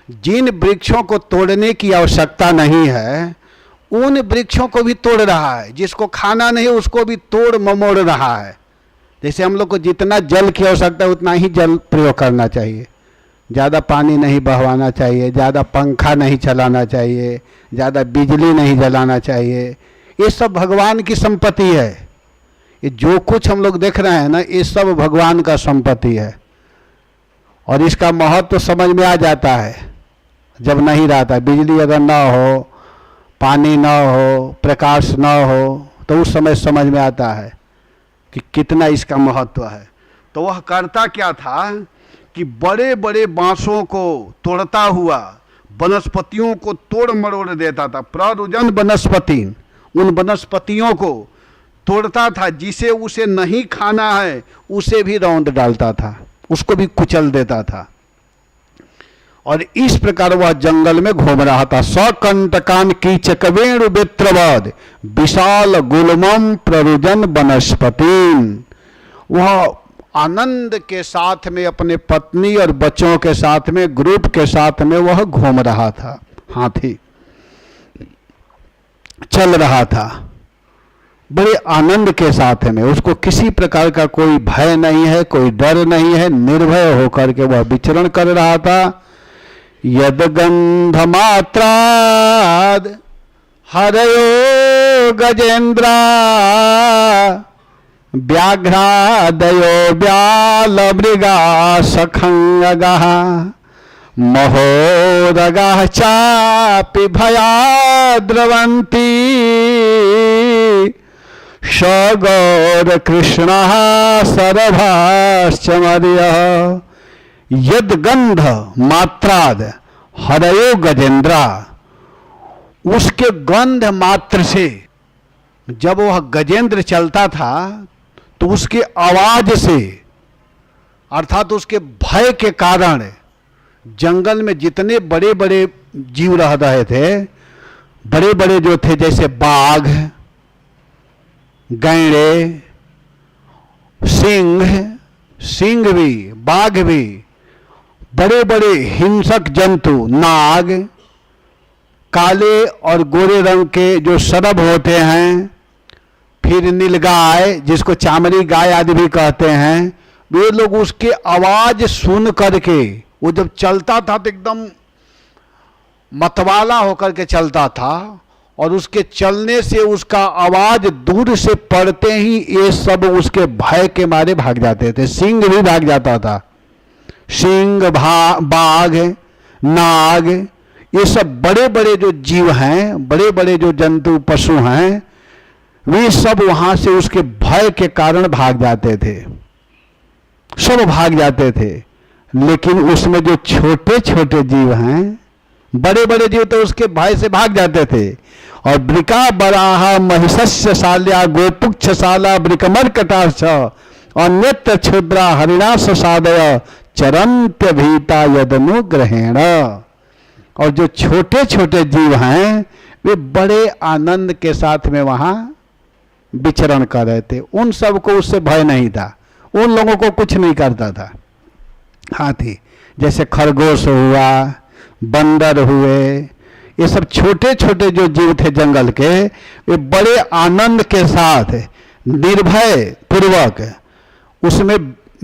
जिन वृक्षों को तोड़ने की आवश्यकता नहीं है उन वृक्षों को भी तोड़ रहा है, जिसको खाना नहीं उसको भी तोड़ ममोड़ रहा है। जैसे हम लोग को जितना जल की आवश्यकता है उतना ही जल प्रयोग करना चाहिए, ज़्यादा पानी नहीं बहवाना चाहिए, ज़्यादा पंखा नहीं चलाना चाहिए, ज़्यादा बिजली नहीं जलाना चाहिए। ये सब भगवान की संपत्ति है। ये जो कुछ हम लोग देख रहे हैं ना, ये सब भगवान का संपत्ति है। और इसका महत्व तो समझ में आ जाता है जब नहीं रहता। बिजली अगर ना हो, पानी ना हो, प्रकाश ना हो, तो उस समय समझ में आता है कि कितना इसका महत्व है। तो वह करता क्या था कि बड़े बड़े बांसों को तोड़ता हुआ वनस्पतियों को तोड़ मरोड़ देता था। प्ररुजन वनस्पति, उन वनस्पतियों को तोड़ता था। जिसे उसे नहीं खाना है उसे भी रौंद डालता था, उसको भी कुचल देता था। और इस प्रकार वह जंगल में घूम रहा था। सकंटकान कीचकवेणु बेत्रवद विशाल गुलमम प्ररुजन वनस्पतिन। वह आनंद के साथ में अपने पत्नी और बच्चों के साथ में, ग्रुप के साथ में वह घूम रहा था। हाथी चल रहा था बड़े आनंद के साथ में, उसको किसी प्रकार का कोई भय नहीं है, कोई डर नहीं है, निर्भय होकर के वह विचरण कर रहा था। यद गंध मात्राद हरयो गजेंद्रा व्याघ्रादयो व्याल मृगा सखंगः महोदगः चापि भयाद्रवन्ति सगौर कृष्णः सरभाश्च मर्यः। यद गंध मात्राद हरयो गजेंद्रा, उसके गंध मात्र से जब वह गजेंद्र चलता था तो उसके आवाज से, अर्थात उसके भय के कारण जंगल में जितने बड़े बड़े जीव रह रहे थे, बड़े बड़े जो थे, जैसे बाघ, गैंडे, सिंह भी, बाघ भी, बड़े बड़े हिंसक जंतु, नाग, काले और गोरे रंग के जो सरभ होते हैं, फिर नीलगाय जिसको चामरी गाय आदि भी कहते हैं, वे लोग उसके आवाज सुन करके, वो जब चलता था तो एकदम मतवाला होकर के चलता था, और उसके चलने से उसका आवाज दूर से पड़ते ही ये सब उसके भय के मारे भाग जाते थे। सिंह भी भाग जाता था। सिंह, बाघ, नाग, ये सब बड़े बड़े जो जीव हैं, बड़े बड़े जो जंतु पशु हैं, वे सब वहां से उसके भय के कारण भाग जाते थे, सब भाग जाते थे। लेकिन उसमें जो छोटे छोटे जीव हैं, बड़े बड़े जीव तो उसके भय से भाग जाते थे। और वृका बराहा महिषस्य शाल्या गोपुक्ष शाला वृकमर्कटाक्ष अन्यत्र क्षुद्रा हरिणाश सादय चरंत्य भीता यदनुग्रहेण। और जो छोटे छोटे जीव हैं वे बड़े आनंद के साथ में वहां विचरण कर रहे थे। उन सबको उससे भय नहीं था, उन लोगों को कुछ नहीं करता था। हाथी जैसे खरगोश हुआ, बंदर हुए, ये सब छोटे छोटे जो जीव थे जंगल के, वे बड़े आनंद के साथ निर्भय पूर्वक उसमें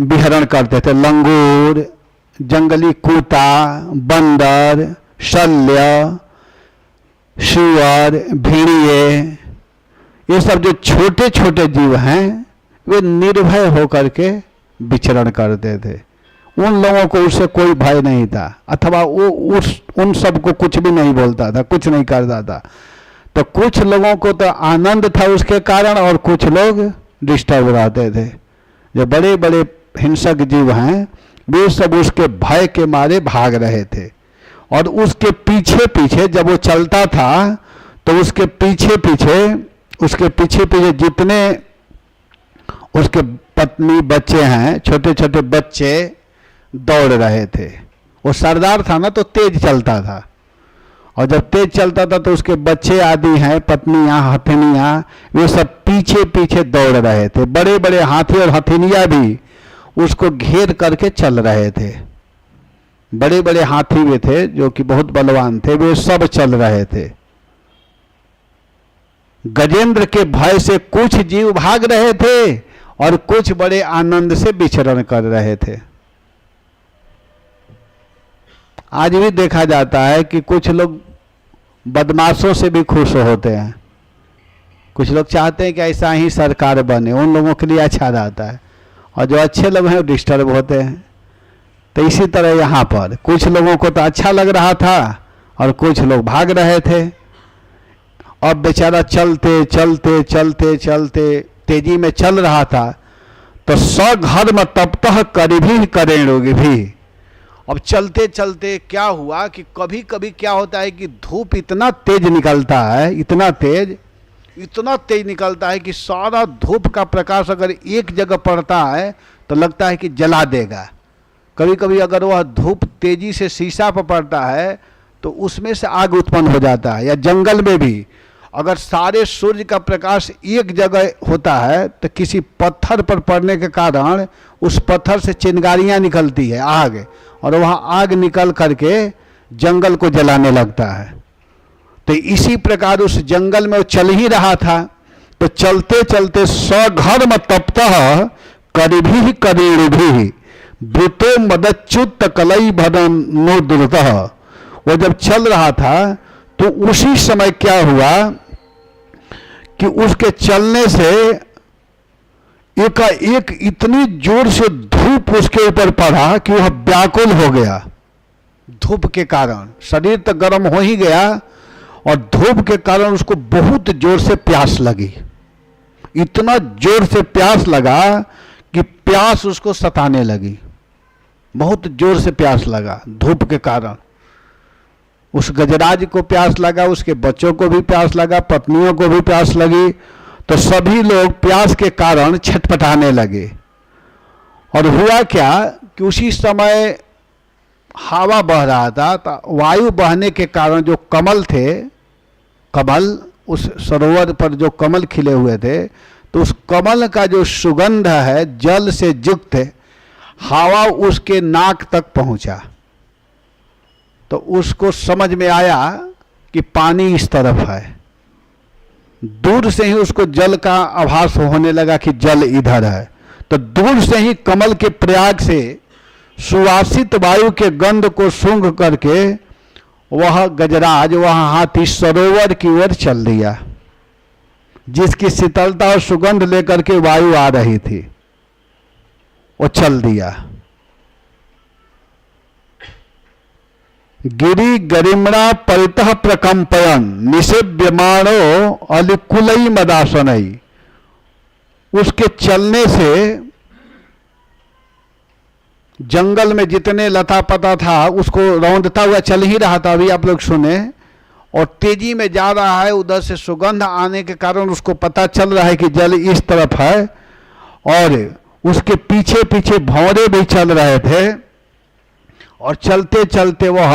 विहरण करते थे। लंगूर, जंगली कुत्ता, बंदर, शल्य, सुअर, भेड़िए, ये सब जो छोटे छोटे जीव हैं वे निर्भय होकर के विचरण करते थे। उन लोगों को उससे कोई भय नहीं था, अथवा वो उन सबको कुछ भी नहीं बोलता था, कुछ नहीं करता था। तो कुछ लोगों को तो आनंद था उसके कारण, और कुछ लोग डिस्टर्ब रहते थे। जो बड़े बड़े हिंसक जीव हैं वे सब उसके भय के मारे भाग रहे थे। और उसके पीछे पीछे जब वो चलता था तो उसके पीछे पीछे जितने उसके पत्नी बच्चे हैं, छोटे छोटे बच्चे दौड़ रहे थे। वो सरदार था ना, तो तेज चलता था, और जब तेज चलता था तो उसके बच्चे आदि हैं, पत्नियां, हथिनियां, वे सब पीछे पीछे दौड़ रहे थे। बड़े बड़े हाथी और हथिनियां भी उसको घेर करके चल रहे थे। बड़े बड़े हाथी वे थे जो कि बहुत बलवान थे, वे सब चल रहे थे। गजेंद्र के भय से कुछ जीव भाग रहे थे और कुछ बड़े आनंद से विचरण कर रहे थे। आज भी देखा जाता है कि कुछ लोग बदमाशों से भी खुश होते हैं। कुछ लोग चाहते हैं कि ऐसा ही सरकार बने, उन लोगों के लिए अच्छा रहता है, और जो अच्छे लोग हैं वो डिस्टर्ब होते हैं। तो इसी तरह यहाँ पर कुछ लोगों को तो अच्छा लग रहा था और कुछ लोग भाग रहे थे। अब बेचारा चलते चलते चलते चलते तेजी में चल रहा था, तो सघर्म तपतः करिभी करेणुगी भी। अब चलते चलते क्या हुआ कि कभी कभी क्या होता है कि धूप इतना तेज निकलता है, इतना तेज निकलता है कि सारा धूप का प्रकाश अगर एक जगह पड़ता है तो लगता है कि जला देगा। कभी कभी अगर वह धूप तेजी से शीशा पर पड़ता है तो उसमें से आग उत्पन्न हो जाता है। या जंगल में भी अगर सारे सूर्य का प्रकाश एक जगह होता है तो किसी पत्थर पर पड़ने के कारण उस पत्थर से चिंगारियां निकलती है, आग, और वहाँ आग निकल करके जंगल को जलाने लगता है। तो इसी प्रकार उस जंगल में वो चल ही रहा था। तो चलते चलते सघर्म तपतः करिभी करेणुभी वृतो मदच्युत कलई भदन नो दुर्तः। वो जब चल रहा था तो उसी समय क्या हुआ कि उसके चलने से एकाएक इतनी जोर से धूप उसके ऊपर पड़ा कि वह व्याकुल हो गया। धूप के कारण शरीर तो गर्म हो ही गया, और धूप के कारण उसको बहुत जोर से प्यास लगी। इतना जोर से प्यास लगा कि प्यास उसको सताने लगी। बहुत जोर से प्यास लगा धूप के कारण। उस गजराज को प्यास लगा, उसके बच्चों को भी प्यास लगा, पत्नियों को भी प्यास लगी। तो सभी लोग प्यास के कारण छटपटाने लगे। और हुआ क्या कि उसी समय हवा बह रहा था, तो वायु बहने के कारण जो कमल थे, कमल उस सरोवर पर जो कमल खिले हुए थे, तो उस कमल का जो सुगंध है जल से युक्त हवा उसके नाक तक पहुंचा। तो उसको समझ में आया कि पानी इस तरफ है। दूर से ही उसको जल का आभास होने लगा कि जल इधर है। तो दूर से ही कमल के प्रयाग से सुवासित वायु के गंध को सूंघ करके वह गजराज, वह हाथी सरोवर की ओर चल दिया, जिसकी शीतलता और सुगंध लेकर के वायु आ रही थी। वो चल दिया। गिरी गरिमणा परितः प्रकंपयन निषेव्यमाणो अलिकुलई मदासनई। उसके चलने से जंगल में जितने लता पता था उसको रौंदता हुआ चल ही रहा था। अभी आप लोग सुने, और तेजी में जा रहा है। उधर से सुगंध आने के कारण उसको पता चल रहा है कि जल इस तरफ है, और उसके पीछे पीछे भंवरे भी चल रहे थे। और चलते चलते वह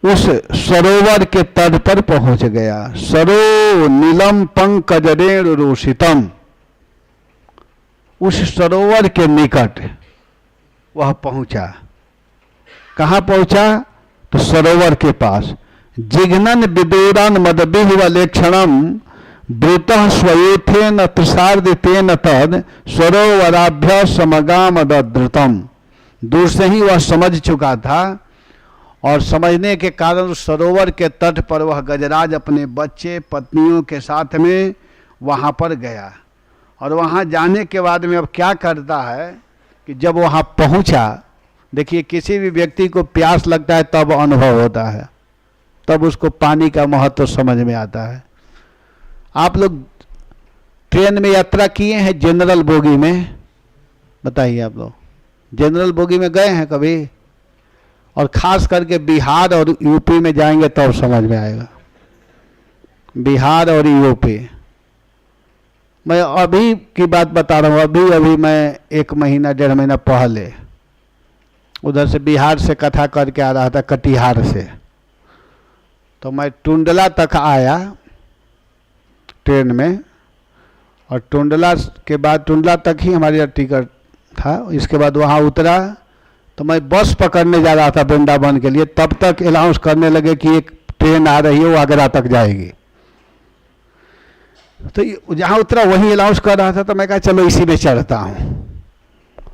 उस सरोवर के तट पर पहुंच गया। सरो नीलम पंकजरेण रोषितम। उस सरोवर के निकट वह पहुंचा। कहाँ पहुंचा? तो सरोवर के पास। जिघ्नन विदूरन मदबिह वलेक्षणम वृतः स्वयेथेन त्रिसार्दितेन तद सरोवराभ्य समगाम दधृतम। दूर से ही वह समझ चुका था और समझने के कारण उस सरोवर के तट पर वह गजराज अपने बच्चे पत्नियों के साथ में वहाँ पर गया। और वहाँ जाने के बाद में अब क्या करता है कि जब वहाँ पहुँचा, देखिए किसी भी व्यक्ति को प्यास लगता है तब अनुभव होता है, तब उसको पानी का महत्व समझ में आता है। आप लोग ट्रेन में यात्रा किए हैं जनरल बोगी में? बताइए, आप लोग जनरल बोगी में गए हैं कभी? और खास करके बिहार और यूपी में जाएंगे तब तो समझ में आएगा। बिहार और यूपी, मैं अभी की बात बता रहा हूँ। अभी मैं 1 महीना 1.5 महीना पहले उधर से बिहार से कथा करके आ रहा था, कटिहार से। तो मैं टुंडला तक आया ट्रेन में, और टुंडला के बाद टुंडला तक ही हमारी टिकट था। इसके बाद वहाँ उतरा तो मैं बस पकड़ने जा रहा था वृंदावन के लिए। तब तक अनाउंस करने लगे कि एक ट्रेन आ रही है, वो आगरा तक जाएगी। तो जहाँ उतरा वहीं अनाउंस कर रहा था, तो मैं कहा चलो इसी में चढ़ता हूँ।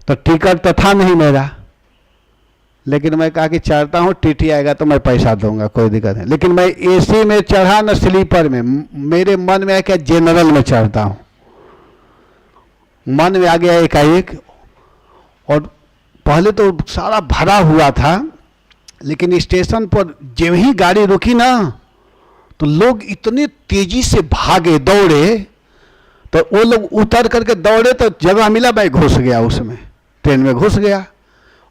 तो टिकट तो था नहीं मेरा, लेकिन मैं कहा कि चढ़ता हूँ, टीटी आएगा तो मैं पैसा दूंगा, कोई दिक्कत नहीं। लेकिन मैं एसी में चढ़ा न स्लीपर में। मेरे मन में आया कि जनरल में चढ़ता हूँ। मन में आ गया एकाएक। और पहले तो सारा भरा हुआ था, लेकिन स्टेशन पर जब ही गाड़ी रुकी ना, तो लोग इतने तेजी से भागे, दौड़े। तो वो लोग उतर करके दौड़े तो जगह मिला, मैं घुस गया उसमें, ट्रेन में घुस गया।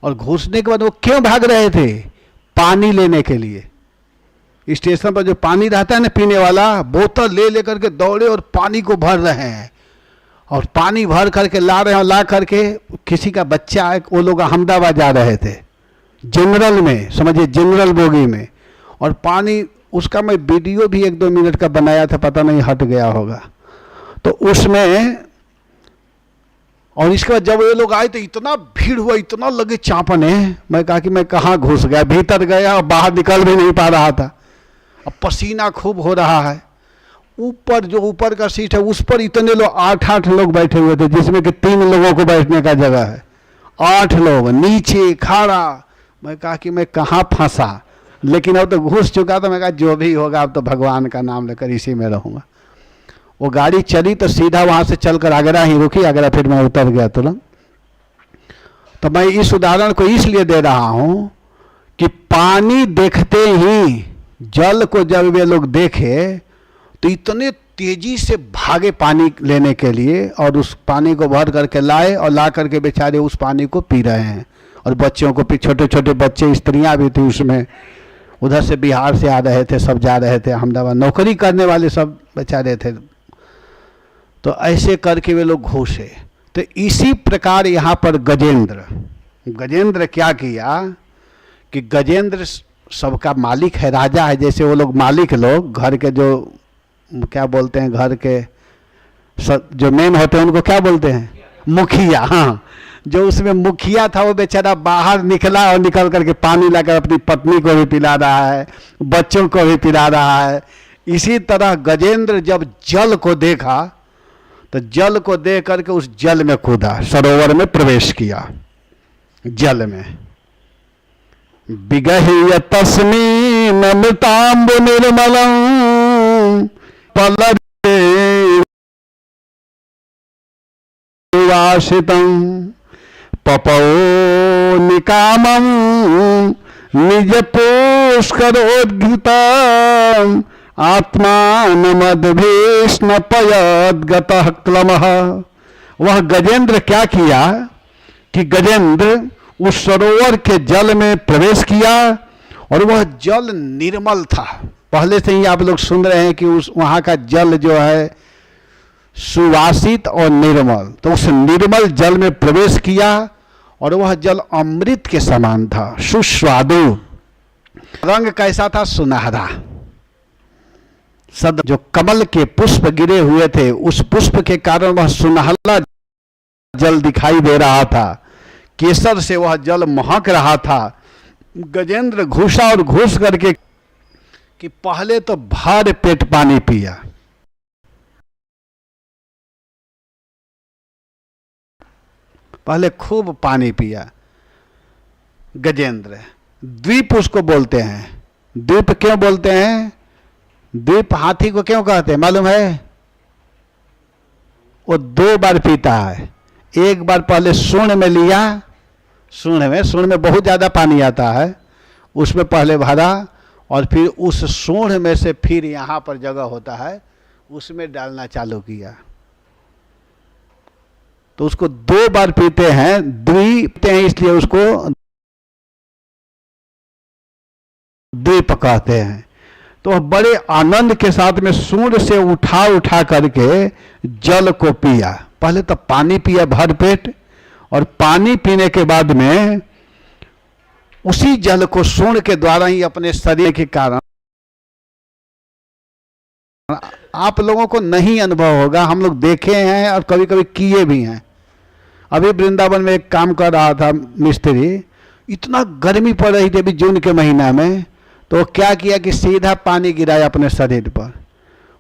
और घुसने के बाद वो क्यों भाग रहे थे? पानी लेने के लिए। स्टेशन पर जो पानी रहता है ना पीने वाला, बोतल ले लेकर के दौड़े और पानी को भर रहे हैं। और पानी भर करके ला रहे हैं, ला करके किसी का बच्चा है, वो लोग अहमदाबाद जा रहे थे जनरल में, समझिए जनरल बोगी में। और पानी उसका मैं वीडियो भी 1-2 मिनट का बनाया था, पता नहीं हट गया होगा। तो उसमें, और इसके बाद जब ये लोग आए तो इतना भीड़ हुआ, इतना लगे चापने। मैं कहा कि मैं कहाँ घुस गया, भीतर गया और बाहर निकल भी नहीं पा रहा था। अब पसीना खूब हो रहा है। ऊपर जो ऊपर का सीट है उस पर इतने लोग 8-8 लोग बैठे हुए थे, जिसमें कि 3 लोगों को बैठने का जगह है। 8 लोग नीचे खड़ा। मैं कहा कि मैं कहाँ फंसा, लेकिन अब तो घुस चुका था। मैं कहा जो भी होगा अब तो भगवान का नाम लेकर इसी में रहूँगा। वो गाड़ी चली तो सीधा वहाँ से चलकर आगरा ही रुकी। आगरा फिर मैं उतर गया तुरंत। तो मैं इस उदाहरण को इसलिए दे रहा हूँ कि पानी देखते ही, जल को जब वे लोग देखे तो इतने तेजी से भागे पानी लेने के लिए, और उस पानी को भर करके लाए और ला करके बेचारे उस पानी को पी रहे हैं। और बच्चों को, छोटे छोटे बच्चे, स्त्रियां भी थी उसमें, उधर से बिहार से आ रहे थे, सब जा रहे थे अहमदाबाद, नौकरी करने वाले सब बेचारे थे। तो ऐसे करके वे लोग घुसे। तो इसी प्रकार यहाँ पर गजेंद्र क्या किया कि गजेंद्र सबका मालिक है, राजा है। जैसे वो लोग मालिक लोग, घर के जो क्या बोलते हैं, घर के जो मेन होते हैं उनको क्या बोलते हैं? मुखिया। हाँ, जो उसमें मुखिया था वो बेचारा बाहर निकला और निकल करके पानी लाकर अपनी पत्नी को भी पिला रहा है, बच्चों को भी पिला रहा है। इसी तरह गजेंद्र जब जल को देखा तो जल को देख करके उस जल में कूदा, सरोवर में प्रवेश किया। जल में बिगह्य तस्मीन अमृतांबु निर्मलम् पलरे वासितम् पपौ निकामं निज पुष्करोद्घितम् आत्मानमद्भीष्णपयद् गतः क्लमः। वह गजेंद्र क्या किया कि गजेंद्र उस सरोवर के जल में प्रवेश किया, और वह जल निर्मल था। पहले से ही आप लोग सुन रहे हैं कि उस वहाँ का जल जो है सुवासित और निर्मल। तो उस निर्मल जल में प्रवेश किया, और वह जल अमृत के समान था, सुस्वादु। रंग कैसा था? सुनहरा। सद जो कमल के पुष्प गिरे हुए थे, उस पुष्प के कारण वह सुनहरा जल दिखाई दे रहा था। केसर से वह जल महक रहा था। गजेंद्र घुसा और घुस करके कि पहले तो भर पेट पानी पिया, पहले खूब पानी पिया। गजेंद्र द्वीप उसको बोलते हैं। द्वीप क्यों बोलते हैं? द्वीप हाथी को क्यों कहते हैं मालूम है? वो 2 बार पीता है। एक बार पहले सूंड में लिया, सूंड में बहुत ज़्यादा पानी आता है, उसमें पहले भरा और फिर उस सूंड में से फिर यहाँ पर जगह होता है उसमें डालना चालू किया। तो उसको 2 बार पीते हैं, द्वीप हैं, इसलिए उसको द्वीप कहते हैं। तो बड़े आनंद के साथ में सूंड से उठा करके जल को पिया। पहले तो पानी पिया भर पेट, और पानी पीने के बाद में उसी जल को सूंड के द्वारा ही अपने शरीर के कारण, आप लोगों को नहीं अनुभव होगा, हम लोग देखे हैं और कभी कभी किए भी हैं। अभी वृंदावन में एक काम कर रहा था मिस्त्री, इतना गर्मी पड़ रही थी अभी जून के महीना में, तो क्या किया कि सीधा पानी गिराया अपने शरीर पर,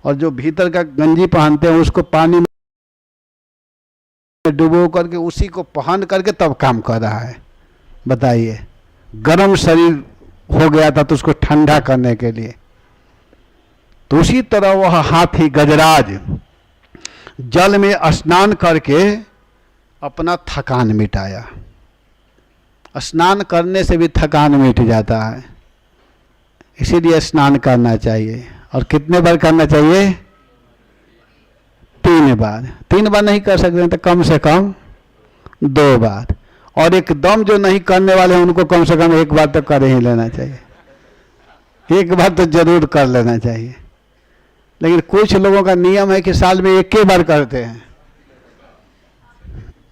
और जो भीतर का गंजी पहनते हैं उसको पानी में डुबो करके उसी को पहन करके तब काम कर रहा है। बताइए, गर्म शरीर हो गया था तो उसको ठंडा करने के लिए। तो उसी तरह वह हाथी गजराज जल में स्नान करके अपना थकान मिटाया। स्नान करने से भी थकान मिट जाता है, इसीलिए स्नान करना चाहिए। और कितने बार करना चाहिए? 3 बार। 3 बार नहीं कर सकते तो कम से कम 2 बार, और एकदम जो नहीं करने वाले हैं उनको कम से कम 1 बार तो कर ही लेना चाहिए। 1 बार तो जरूर कर लेना चाहिए। लेकिन कुछ लोगों का नियम है कि साल में 1 ही बार करते हैं,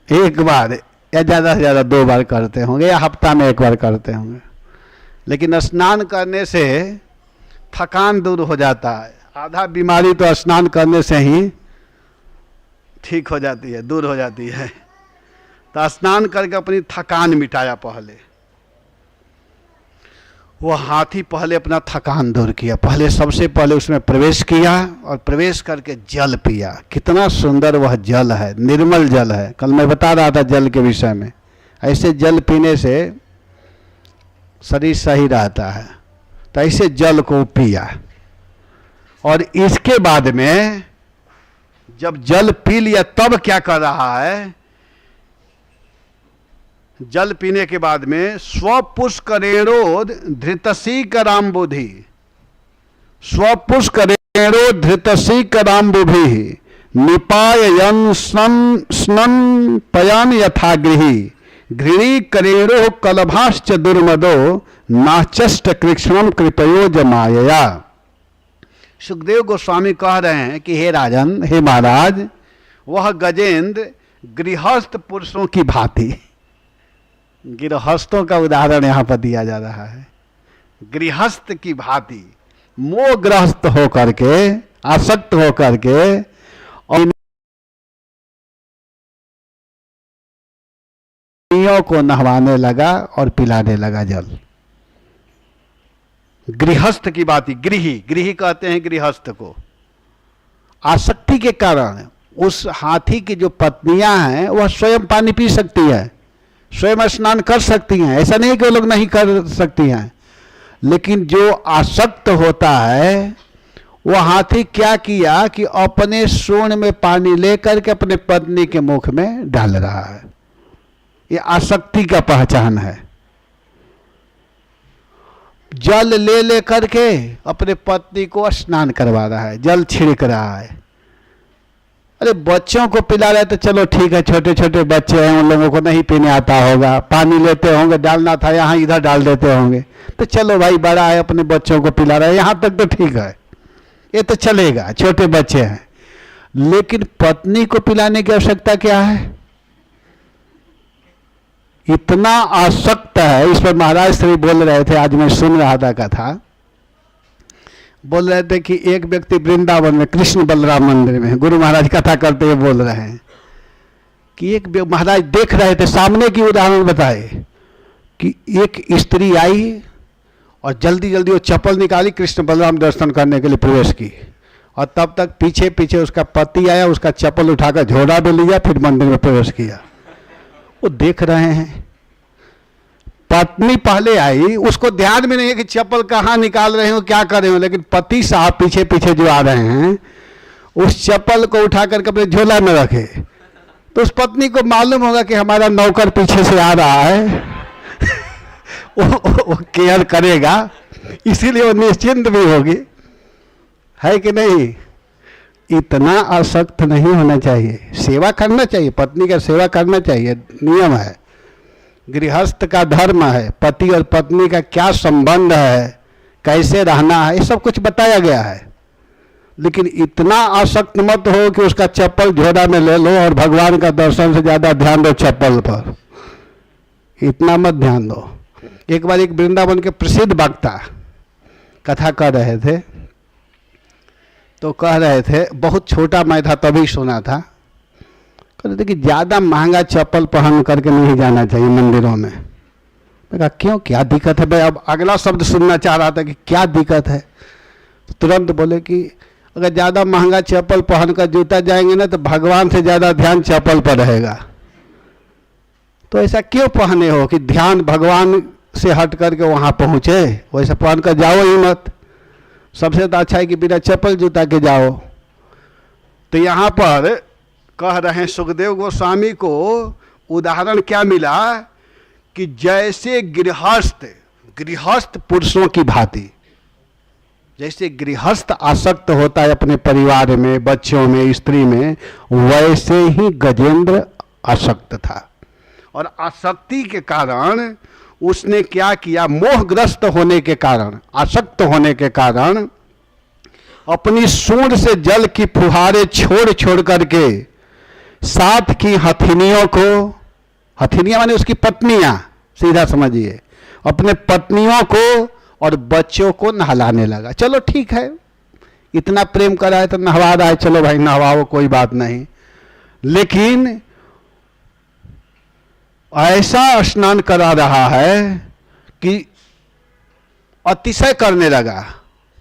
1 बार या ज़्यादा से ज़्यादा 2 बार करते होंगे, या हफ्ता में 1 बार करते होंगे। लेकिन स्नान करने से थकान दूर हो जाता है। आधा बीमारी तो स्नान करने से ही ठीक हो जाती है, दूर हो जाती है। तो स्नान करके अपनी थकान मिटाया। पहले वो हाथी पहले अपना थकान दूर किया, पहले सबसे पहले उसमें प्रवेश किया और प्रवेश करके जल पिया। कितना सुंदर वह जल है, निर्मल जल है। कल मैं बता रहा था जल के विषय में। ऐसे जल पीने से शरीर सही रहता है। तो ऐसे जल को पिया, और इसके बाद में जब जल पी लिया तब क्या कर रहा है? जल पीने के बाद में स्वपुष्करेणो धृतसीकराम्बुधि, स्वपुष्करेणो धृतसीकराम्बुभि निपाययन् स्नन् पयान् यथा गृही घृणी करेणो कलभाश्च दुर्मदो नाचष्ट कृष्णम कृपयो जमायया। सुखदेव गोस्वामी कह रहे हैं कि हे राजन, हे महाराज, वह गजेंद्र गृहस्थ पुरुषों की भांति, गृहस्थों का उदाहरण यहाँ पर दिया जा रहा है, गृहस्थ की भांति मोहग्रस्त होकर के, आसक्त होकर के, और को नहवाने लगा और पिलाने लगा जल। गृहस्थ की बात, गृही कहते हैं गृहस्थ को। आसक्ति के कारण उस हाथी की जो पत्नियां हैं वह स्वयं पानी पी सकती है, स्वयं स्नान कर सकती हैं, ऐसा नहीं कि वो लोग नहीं कर सकती हैं। लेकिन जो आसक्त होता है वह हाथी क्या किया कि अपने सूंड में पानी लेकर के अपने पत्नी के मुख में डाल रहा है। ये आसक्ति का पहचान है। जल ले करके अपने पत्नी को स्नान करवा रहा है, जल छिड़क रहा है। अरे बच्चों को पिला रहे तो चलो ठीक है, छोटे छोटे बच्चे हैं, उन लोगों को नहीं पीने आता होगा, पानी लेते होंगे, डालना था यहाँ इधर डाल देते होंगे, तो चलो भाई बड़ा है अपने बच्चों को पिला रहा है, यहाँ तक तो ठीक है, ये तो चलेगा, छोटे बच्चे हैं। लेकिन पत्नी को पिलाने की आवश्यकता क्या है? इतना आसक्त है इस पर। महाराज श्री बोल रहे थे, आज मैं सुन रहा था कथा, बोल रहे थे कि एक व्यक्ति वृंदावन में कृष्ण बलराम मंदिर में, गुरु महाराज कथा करते हुए बोल रहे हैं कि एक महाराज देख रहे थे, सामने की उदाहरण बताए कि एक स्त्री आई और जल्दी जल्दी वो चप्पल निकाली, कृष्ण बलराम दर्शन करने के लिए प्रवेश की, और तब तक पीछे पीछे उसका पति आया, उसका चप्पल उठाकर झोला में लिया, फिर मंदिर में प्रवेश किया। वो देख रहे हैं। पत्नी पहले आई, उसको ध्यान में नहीं है कि चप्पल कहाँ निकाल रहे हो, क्या कर रहे हो, लेकिन पति साहब पीछे पीछे जो आ रहे हैं उस चप्पल को उठा करके अपने झोला में रखे, तो उस पत्नी को मालूम होगा कि हमारा नौकर पीछे से आ रहा है वो केयर करेगा, इसीलिए वो निश्चिंत भी होगी, है कि नहीं। इतना आसक्त नहीं होना चाहिए, सेवा करना चाहिए, पत्नी का सेवा करना चाहिए, नियम है, गृहस्थ का धर्म है, पति और पत्नी का क्या संबंध है, कैसे रहना है, ये सब कुछ बताया गया है। लेकिन इतना आसक्त मत हो कि उसका चप्पल झोला में ले लो और भगवान का दर्शन से ज्यादा ध्यान दो चप्पल पर, इतना मत ध्यान दो। एक बार एक वृंदावन के प्रसिद्ध वक्ता कथा कर रहे थे, तो कह रहे थे, बहुत छोटा मैं था तभी सुना था, कह रहे थे कि ज़्यादा महंगा चप्पल पहन करके नहीं जाना चाहिए मंदिरों में। मैं कहा क्यों, क्या दिक्कत है भाई। अब अगला शब्द सुनना चाह रहा था कि क्या दिक्कत है, तो तुरंत बोले कि अगर ज़्यादा महंगा चप्पल पहन कर जूता जाएंगे ना तो भगवान से ज़्यादा ध्यान चप्पल पर रहेगा। तो ऐसा क्यों पहने हो कि ध्यान भगवान से हट करके वहाँ पहुँचे, वैसा पहन कर जाओ ही मत। सबसे तो अच्छा है कि बिना चप्पल जूता के जाओ। तो यहाँ पर कह रहे हैं सुखदेव गोस्वामी को उदाहरण क्या मिला कि जैसे गृहस्थ पुरुषों की भांति, जैसे गृहस्थ आसक्त होता है अपने परिवार में, बच्चों में, स्त्री में, वैसे ही गजेंद्र आसक्त था। और आसक्ति के कारण उसने क्या किया, मोहग्रस्त होने के कारण, आसक्त होने के कारण अपनी सूंड से जल की फुहारे छोड़ छोड़ करके साथ की हथिनियों को, हथिनियां माने उसकी पत्नियां, सीधा समझिए, अपने पत्नियों को और बच्चों को नहलाने लगा। चलो ठीक है, इतना प्रेम करा है तो नहवा रहा है, चलो भाई नहवाओ, कोई बात नहीं। लेकिन ऐसा स्नान करा रहा है कि अतिशय करने लगा।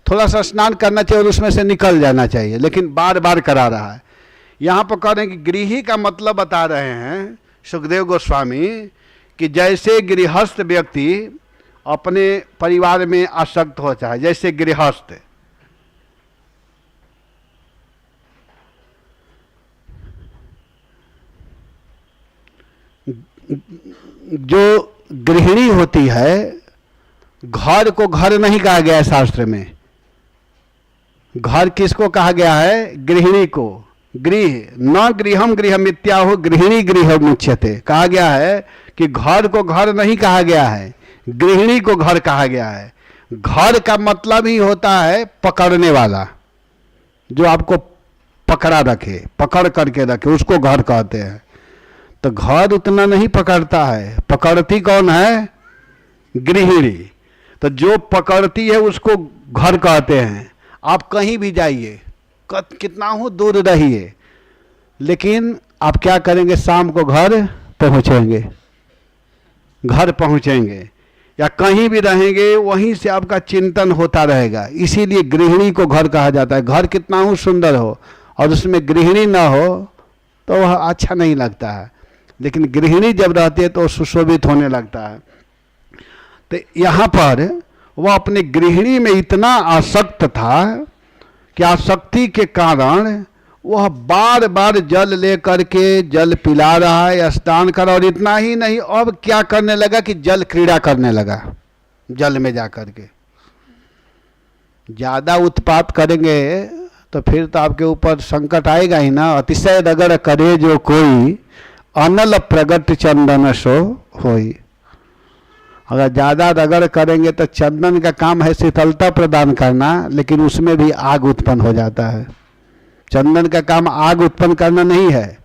थोड़ा सा स्नान करना चाहिए और उसमें से निकल जाना चाहिए, लेकिन बार बार करा रहा है। यहाँ पर कह रहे हैं कि गृही का मतलब बता रहे हैं सुखदेव गोस्वामी कि जैसे गृहस्थ व्यक्ति अपने परिवार में आसक्त होता है, जैसे गृहस्थ जो गृहिणी होती है, घर को घर नहीं कहा गया है शास्त्र में। घर किसको कहा गया है, गृहिणी को। गृह न गृहम गृहमित्याहो गृहिणी गृह मुच्यते, कहा गया है कि घर को घर नहीं कहा गया है, गृहिणी को घर कहा गया है। घर का मतलब ही होता है पकड़ने वाला, जो आपको पकड़ा रखे, पकड़ करके रखे, उसको घर कहते हैं। तो घर उतना नहीं पकड़ता है, पकड़ती कौन है, गृहिणी। तो जो पकड़ती है उसको घर कहते हैं। आप कहीं भी जाइए, कितना हो दूर रहिए, लेकिन आप क्या करेंगे, शाम को घर पहुंचेंगे, घर पहुंचेंगे, या कहीं भी रहेंगे वहीं से आपका चिंतन होता रहेगा। इसीलिए गृहिणी को घर कहा जाता है। घर कितना हो सुंदर हो और उसमें गृहिणी ना हो तो वह अच्छा नहीं लगता है, लेकिन गृहिणी जब रहती है तो सुशोभित होने लगता है। तो यहाँ पर वह अपने गृहिणी में इतना आसक्त था कि आसक्ति के कारण वह बार बार जल ले करके जल पिला रहा है, स्नान कर, और इतना ही नहीं, अब क्या करने लगा कि जल क्रीड़ा करने लगा जल में जा करके। ज़्यादा उत्पात करेंगे तो फिर तो आपके ऊपर संकट आएगा ही ना। अतिशय रगड़ करे जो कोई, अनल प्रगट चंदन सो होई। अगर ज़्यादा रगड़ करेंगे तो चंदन का काम है शीतलता प्रदान करना, लेकिन उसमें भी आग उत्पन्न हो जाता है। चंदन का काम आग उत्पन्न करना नहीं है,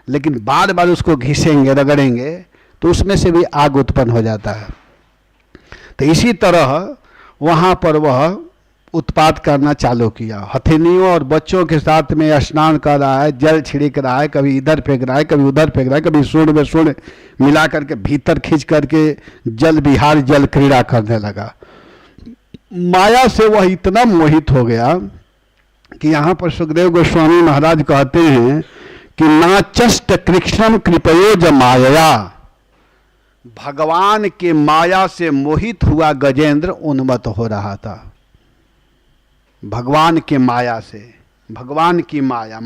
लेकिन बार बार उसको घिसेंगे, रगड़ेंगे तो उसमें से भी आग उत्पन्न हो जाता है। तो इसी तरह वहाँ पर वह उत्पात करना चालू किया। हथिनियों और बच्चों के साथ में स्नान कर रहा है, जल छिड़क रहा है, कभी इधर फेंक रहा है, कभी उधर फेंक रहा है, कभी सूर्य में सूर्य मिला करके भीतर खींच करके जल विहार, जल क्रीड़ा करने लगा। माया से वह इतना मोहित हो गया कि यहाँ पर सुखदेव गोस्वामी महाराज कहते हैं कि नाचष्ट कृष्णम कृपयोज माया, भगवान के माया से मोहित हुआ गजेंद्र उन्मत्त हो रहा था। भगवान के माया से, भगवान की माया,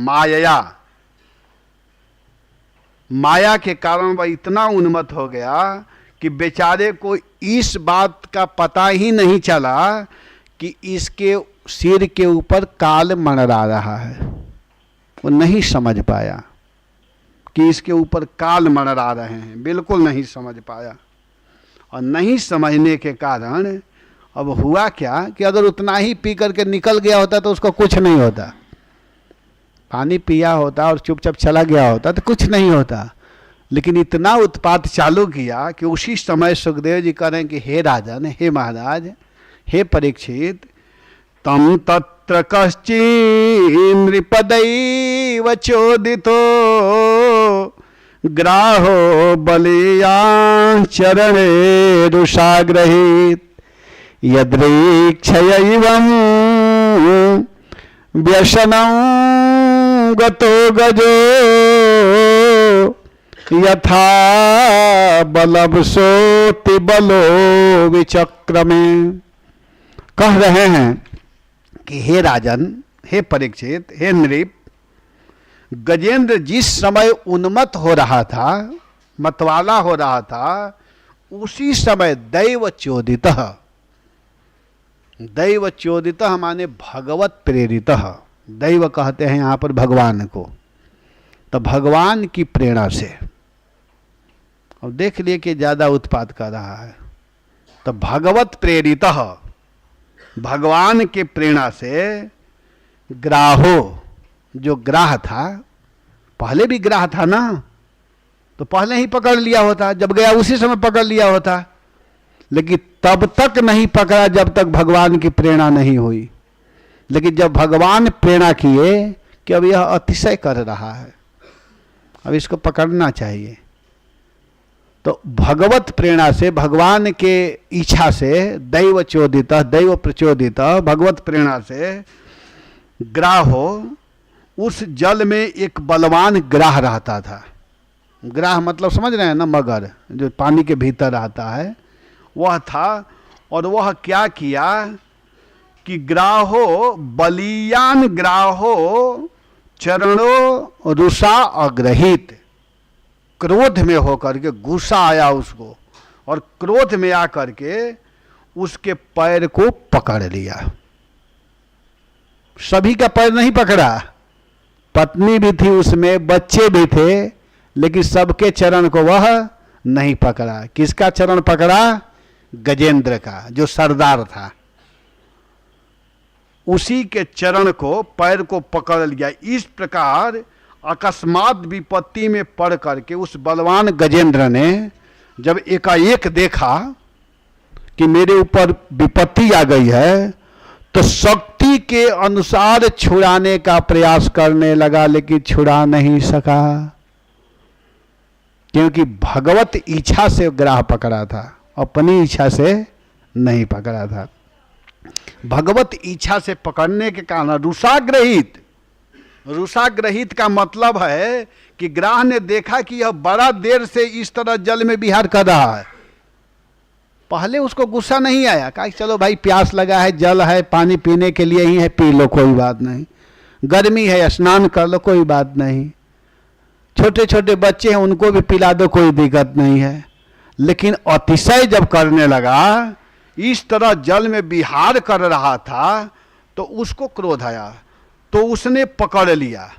माया के कारण वह इतना उन्मत्त हो गया कि बेचारे को इस बात का पता ही नहीं चला कि इसके सिर के ऊपर काल मंडरा रहा है। वो नहीं समझ पाया कि इसके ऊपर काल मंडरा रहे हैं, बिल्कुल नहीं समझ पाया। और नहीं समझने के कारण अब हुआ क्या कि अगर उतना ही पी करके निकल गया होता तो उसको कुछ नहीं होता, पानी पिया होता और चुपचाप चला गया होता तो कुछ नहीं होता। लेकिन इतना उत्पात चालू किया कि उसी समय सुखदेव जी कह रहे हैं कि हे राजन, हे महाराज, हे परीक्षित, तम तत्र कश्चि नृपदैव चोदितो ग्राहो बलियां चरणे रुषाग्रहीत यद्रीक्षयैवं व्यसनं गतो गजो यथा बलम सोति बलो विचक्रमे। कह रहे हैं कि हे राजन, हे परीक्षित, हे नृप, गजेंद्र जिस समय उन्मत्त हो रहा था, मतवाला हो रहा था, उसी समय दैव चोदितः, दैव चोदितः माने भगवत प्रेरितः, दैव कहते हैं यहाँ पर भगवान को, तो भगवान की प्रेरणा से। अब देख लिए कि ज्यादा उत्पात कर रहा है, तो भगवत प्रेरितः, भगवान के प्रेरणा से ग्राहो, जो ग्राह था, पहले भी ग्राह था ना, तो पहले ही पकड़ लिया होता, जब गया उसी समय पकड़ लिया होता, लेकिन तब तक नहीं पकड़ा जब तक भगवान की प्रेरणा नहीं हुई। लेकिन जब भगवान प्रेरणा किए कि अब यह अतिशय कर रहा है, अब इसको पकड़ना चाहिए, तो भगवत प्रेरणा से, भगवान के इच्छा से, दैव चोदित, दैव प्रचोदित, भगवत प्रेरणा से ग्राहो, उस जल में एक बलवान ग्राह रहता था। ग्राह मतलब समझ रहे हैं ना, मगर जो पानी के भीतर रहता है वह था। और वह क्या किया कि ग्राहो बलियान ग्राहो चरणों रुषा अग्रहित, क्रोध में होकर के, गुस्सा आया उसको, और क्रोध में आकर के उसके पैर को पकड़ लिया। सभी का पैर नहीं पकड़ा, पत्नी भी थी उसमें, बच्चे भी थे, लेकिन सबके चरण को वह नहीं पकड़ा। किसका चरण पकड़ा? गजेंद्र का, जो सरदार था, उसी के चरण को, पैर को पकड़ लिया। इस प्रकार अकस्मात विपत्ति में पड़ करके उस बलवान गजेंद्र ने जब एकाएक देखा कि मेरे ऊपर विपत्ति आ गई है, तो शक्ति के अनुसार छुड़ाने का प्रयास करने लगा, लेकिन छुड़ा नहीं सका, क्योंकि भगवत इच्छा से ग्राह पकड़ा था, अपनी इच्छा से नहीं पकड़ा था। भगवत इच्छा से पकड़ने के कारण रुषाग्रहित, रुषाग्रहित का मतलब है कि ग्राह ने देखा कि यह बड़ा देर से इस तरह जल में विहार कर रहा है। पहले उसको गुस्सा नहीं आया, कहा चलो भाई प्यास लगा है, जल है, पानी पीने के लिए ही है, पी लो, कोई बात नहीं, गर्मी है, स्नान कर लो, कोई बात नहीं, छोटे छोटे बच्चे हैं उनको भी पिला दो, कोई दिक्कत नहीं है। लेकिन अतिशय जब करने लगा, इस तरह जल में विहार कर रहा था, तो उसको क्रोध आया, तो उसने पकड़ लिया,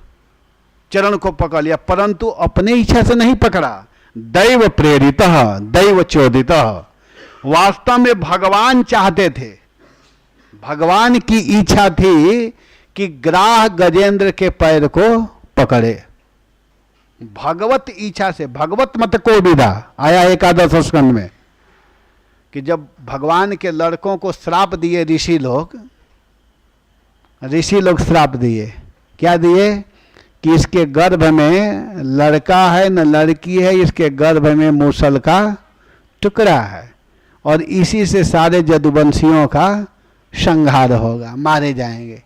चरण को पकड़ लिया, परंतु अपने इच्छा से नहीं पकड़ा, दैव प्रेरित, दैव चोदित। वास्तव में भगवान चाहते थे, भगवान की इच्छा थी कि ग्राह गजेंद्र के पैर को पकड़े, भगवत इच्छा से। भगवत मत को विदा आया एकादश स्कंद में कि जब भगवान के लड़कों को श्राप दिए ऋषि लोग, ऋषि लोग श्राप दिए, क्या दिए कि इसके गर्भ में लड़का है न लड़की है, इसके गर्भ में मूसल का टुकड़ा है, और इसी से सारे जदुवंशियों का संहार होगा, मारे जाएंगे।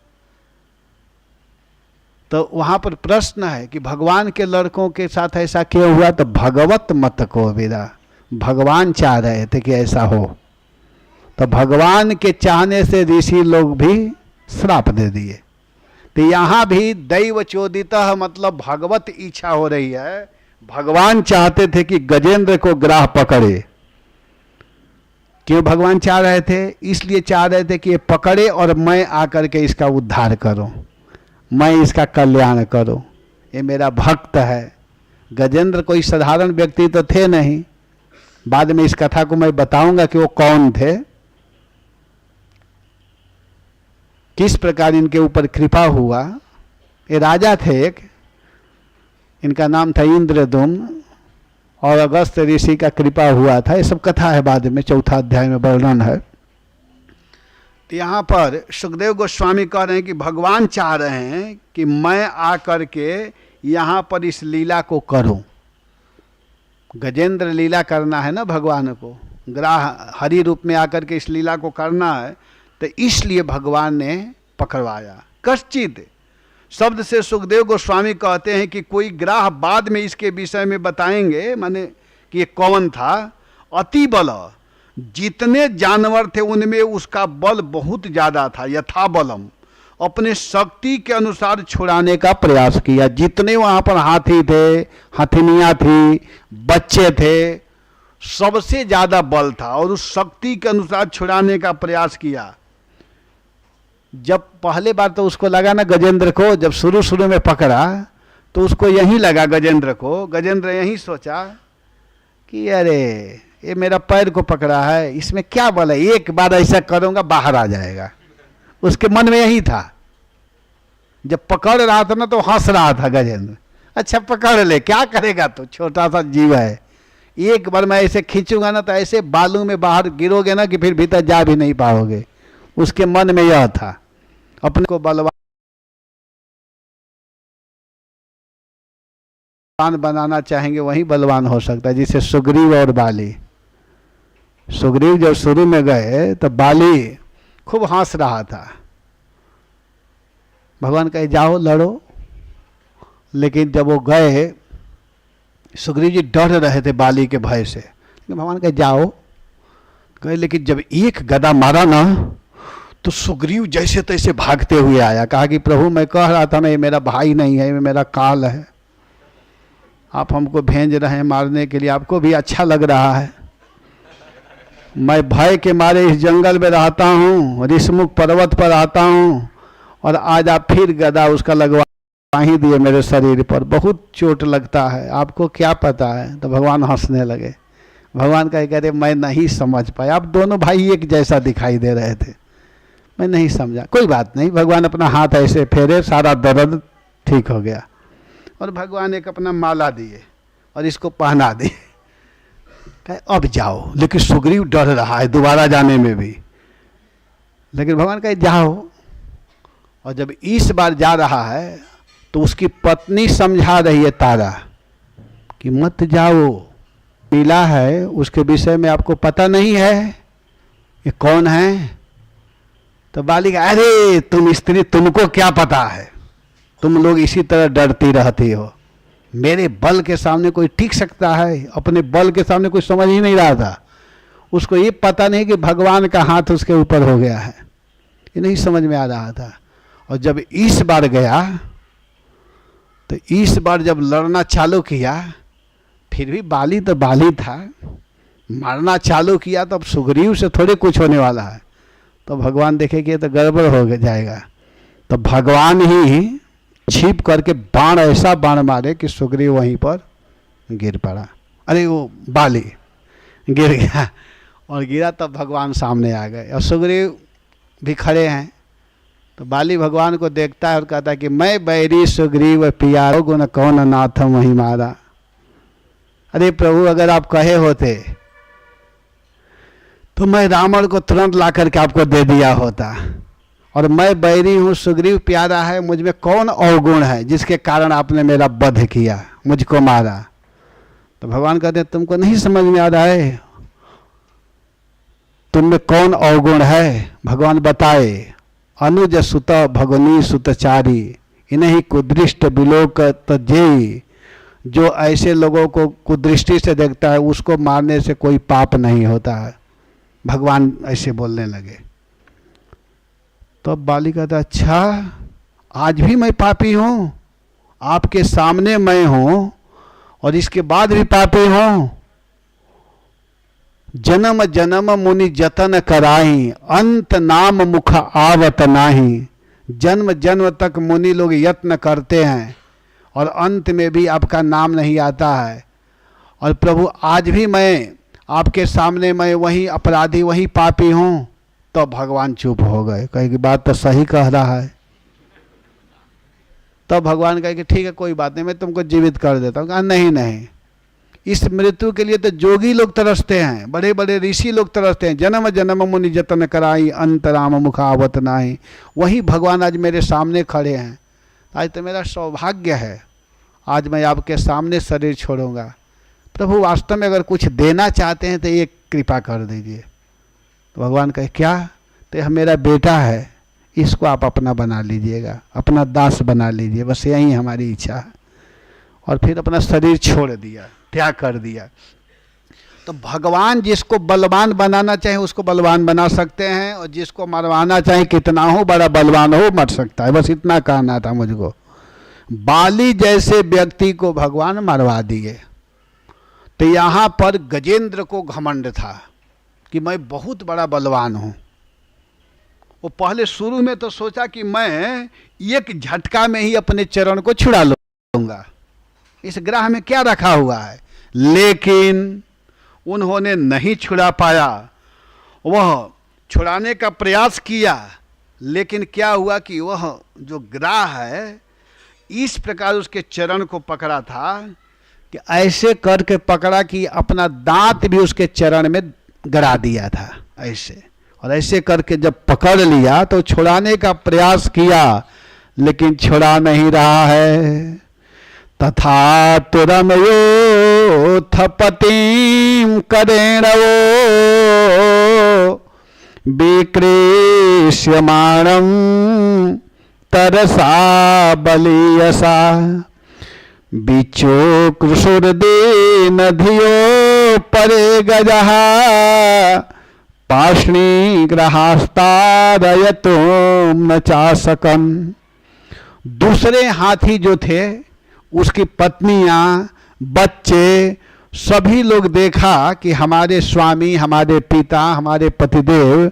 तो वहां पर प्रश्न है कि भगवान के लड़कों के साथ ऐसा क्यों हुआ? तो भगवत मत को विदा, भगवान चाह रहे थे कि ऐसा हो, तो भगवान के चाहने से ऋषि लोग भी श्राप दे दिए। तो यहाँ भी दैव चोदितः मतलब भगवत इच्छा हो रही है। भगवान चाहते थे कि गजेंद्र को ग्राह पकड़े। क्यों भगवान चाह रहे थे? इसलिए चाह रहे थे कि ये पकड़े और मैं आकर के इसका उद्धार करूं, मैं इसका कल्याण करूं। ये मेरा भक्त है। गजेंद्र कोई साधारण व्यक्ति तो थे नहीं। बाद में इस कथा को मैं बताऊंगा कि वो कौन थे, किस प्रकार इनके ऊपर कृपा हुआ। ये राजा थे एक, इनका नाम था इंद्रदुम्न, और अगस्त ऋषि का कृपा हुआ था। ये सब कथा है, बाद में 4 अध्याय में वर्णन है। तो यहाँ पर सुखदेव गोस्वामी कह रहे हैं कि भगवान चाह रहे हैं कि मैं आकर के यहाँ पर इस लीला को करूं। गजेंद्र लीला करना है ना भगवान को, ग्राह हरि रूप में आकर के इस लीला को करना है। तो इसलिए भगवान ने पकड़वाया। कश्चित शब्द से सुखदेव गोस्वामी कहते हैं कि कोई ग्राह बाद में इसके विषय में बताएंगे, माने कि ये कौन था। अति बल, जितने जानवर थे उनमें उसका बल बहुत ज़्यादा था। यथा बलम, अपने शक्ति के अनुसार छुड़ाने का प्रयास किया। जितने वहाँ पर हाथी थे, हथिनियाँ थी, बच्चे थे, सबसे ज़्यादा बल था और उस शक्ति के अनुसार छुड़ाने का प्रयास किया। जब पहले बार तो उसको लगा ना गजेंद्र को, जब शुरू में पकड़ा तो उसको यही लगा गजेंद्र को। गजेंद्र यही सोचा कि अरे ये मेरा पैर को पकड़ा है, इसमें क्या बल है, एक बार ऐसा करूँगा बाहर आ जाएगा। उसके मन में यही था। जब पकड़ रहा था ना तो हंस रहा था गजेंद्र, अच्छा पकड़ ले, क्या करेगा तो, छोटा सा जीव है, एक बार मैं ऐसे खींचूंगा ना तो ऐसे बालू में बाहर गिरोगे ना कि फिर भीतर जा भी नहीं पाओगे। उसके मन में यह था। अपने को बलवान बनाना चाहेंगे वही बलवान हो सकता है, जिसे सुग्रीव और बाली। सुग्रीव जब शुरू में गए तो बाली खूब हंस रहा था। भगवान कहे जाओ लड़ो, लेकिन जब वो गए सुग्रीव जी डर रहे थे बाली के भय से। लेकिन भगवान कहे जाओ गए, लेकिन जब एक गदा मारा ना तो सुग्रीव जैसे तैसे भागते हुए आया। कहा कि प्रभु मैं कह रहा था ना ये मेरा भाई नहीं है, ये मेरा काल है, आप हमको भेज रहे हैं मारने के लिए, आपको भी अच्छा लग रहा है। मैं भय के मारे इस जंगल में रहता हूँ, ऋषमुख पर्वत पर आता हूँ, और आज आप फिर गदा उसका लगवा ही दिए मेरे शरीर पर, बहुत चोट लगता है, आपको क्या पता है। तो भगवान हंसने लगे। भगवान कह रहे मैं नहीं समझ पाया, आप दोनों भाई एक जैसा दिखाई दे रहे थे, मैं नहीं समझा। कोई बात नहीं। भगवान अपना हाथ ऐसे फेरे, सारा दर्द ठीक हो गया। और भगवान एक अपना माला दिए और इसको पहना दिए। कहे अब जाओ। लेकिन सुग्रीव डर रहा है दोबारा जाने में भी। लेकिन भगवान कहे जाओ। और जब इस बार जा रहा है तो उसकी पत्नी समझा रही है तारा कि मत जाओ, मिला है उसके विषय में आपको पता नहीं है, ये कौन है। तो बाली का अरे तुम स्त्री, तुमको क्या पता है, तुम लोग इसी तरह डरती रहती हो। मेरे बल के सामने कोई टिक सकता है? अपने बल के सामने कोई समझ ही नहीं रहा था। उसको ये पता नहीं कि भगवान का हाथ उसके ऊपर हो गया है, ये नहीं समझ में आ रहा था। और जब इस बार गया तो इस बार जब लड़ना चालू किया, फिर भी बाली तो बाली था, मारना चालू किया तो अब सुग्रीव से थोड़े कुछ होने वाला है। तो भगवान देखे कि तो गड़बड़ हो जाएगा। तो भगवान ही छिप करके बाण, ऐसा बाण मारे कि सुग्रीव वहीं पर गिर पड़ा। अरे वो बाली गिर गया और गिरा, तब भगवान सामने आ गए और सुग्रीव भी खड़े हैं। तो बाली भगवान को देखता है और कहता है कि मैं बैरी सुग्रीव पियारो गुण कौन नाथ वहीं मारा। अरे प्रभु अगर आप कहे होते तो मैं रावण को तुरंत ला करके आपको दे दिया होता, और मैं बैरी हूँ, सुग्रीव प्यारा है, मुझ में कौन अवगुण है जिसके कारण आपने मेरा वध किया, मुझको मारा। तो भगवान कहते तुमको नहीं समझ में आ रहा है, तुम में कौन अवगुण है। भगवान बताए अनुज सुत भगनी सुतचारी, इन्हीं कुदृष्ट बिलोक तजेई, जो ऐसे लोगों को कुदृष्टि से देखता है उसको मारने से कोई पाप नहीं होता है। भगवान ऐसे बोलने लगे। तो अब बाली कहता, अच्छा आज भी मैं पापी हूँ, आपके सामने मैं हूँ और इसके बाद भी पापी हूँ। जन्म जन्म मुनि जतन कराई, अंत नाम मुख आवत नाही। जन्म जन्म तक मुनि लोग यत्न करते हैं और अंत में भी आपका नाम नहीं आता है। और प्रभु आज भी मैं आपके सामने मैं वही अपराधी, वही पापी हूँ। तो भगवान चुप हो गए, कहे कि बात तो सही कह रहा है। तो भगवान कहे कि ठीक है कोई बात नहीं, मैं तुमको जीवित कर देता हूँ। कहा नहीं नहीं, इस मृत्यु के लिए तो जोगी लोग तरसते हैं, बड़े बड़े ऋषि लोग तरसते हैं। जन्म जन्म मुनि जतन कराई, अंत राम मुखावत नाही। वही भगवान आज मेरे सामने खड़े हैं। आज तो मेरा सौभाग्य है, आज मैं आपके सामने शरीर छोड़ूंगा। प्रभु वास्तव में अगर कुछ देना चाहते हैं तो ये कृपा कर दीजिए। तो भगवान कहे क्या? तो यह मेरा बेटा है, इसको आप अपना बना लीजिएगा, अपना दास बना लीजिए, बस यही हमारी इच्छा है। और फिर अपना शरीर छोड़ दिया, त्याग कर दिया। तो भगवान जिसको बलवान बनाना चाहे उसको बलवान बना सकते हैं, और जिसको मरवाना चाहे कितना हो बड़ा बलवान हो मर सकता है। बस इतना कहना था मुझको। बाली जैसे व्यक्ति को भगवान मरवा दिए। तो यहाँ पर गजेंद्र को घमंड था कि मैं बहुत बड़ा बलवान हूँ। वो पहले शुरू में तो सोचा कि मैं एक झटका में ही अपने चरण को छुड़ा लूँगा, इस ग्रह में क्या रखा हुआ है। लेकिन उन्होंने नहीं छुड़ा पाया। वह छुड़ाने का प्रयास किया, लेकिन क्या हुआ कि वह जो ग्राह है इस प्रकार उसके चरण को पकड़ा था कि ऐसे करके पकड़ा कि अपना दांत भी उसके चरण में गड़ा दिया था ऐसे। और ऐसे करके जब पकड़ लिया तो छुड़ाने का प्रयास किया, लेकिन छुड़ा नहीं रहा है। तथा तुरमयो थपतिम करेणवो विक्रेष्यमाणं तरसा बलियसा बिचो कृशुर्दे नधियो परे गजहा पाषणी ग्रहास्तारयतो न चासकन। दूसरे हाथी जो थे उसकी पत्नियां, बच्चे, सभी लोग देखा कि हमारे स्वामी, हमारे पिता, हमारे पतिदेव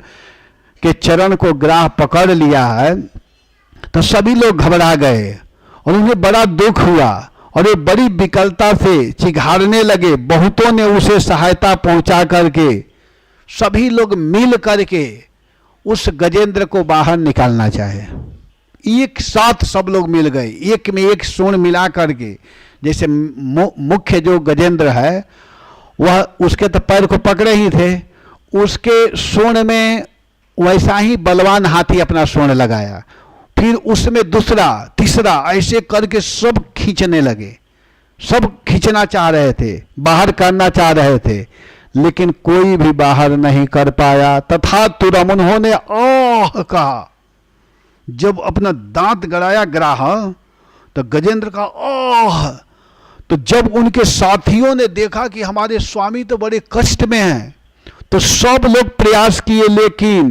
के चरण को ग्राह पकड़ लिया है। तो सभी लोग घबरा गए और उन्हें बड़ा दुख हुआ और ये बड़ी विकलता से चिघाड़ने लगे। बहुतों ने उसे सहायता पहुंचा करके सभी लोग मिल करके उस गजेंद्र को बाहर निकालना चाहे। एक साथ सब लोग मिल गए, एक में एक सूंड मिला करके। जैसे मुख्य जो गजेंद्र है वह उसके तो पैर को पकड़े ही थे, उसके सूंड में वैसा ही बलवान हाथी अपना सूंड लगाया। फिर उसमें दूसरा, तीसरा, ऐसे करके सब खींचने लगे। सब खींचना चाह रहे थे, बाहर करना चाह रहे थे, लेकिन कोई भी बाहर नहीं कर पाया। तथा तुरम उन्होंने आह कहा। जब अपना दांत गड़ाया ग्राह तो गजेंद्र का आह। तो जब उनके साथियों ने देखा कि हमारे स्वामी तो बड़े कष्ट में हैं, तो सब लोग प्रयास किए लेकिन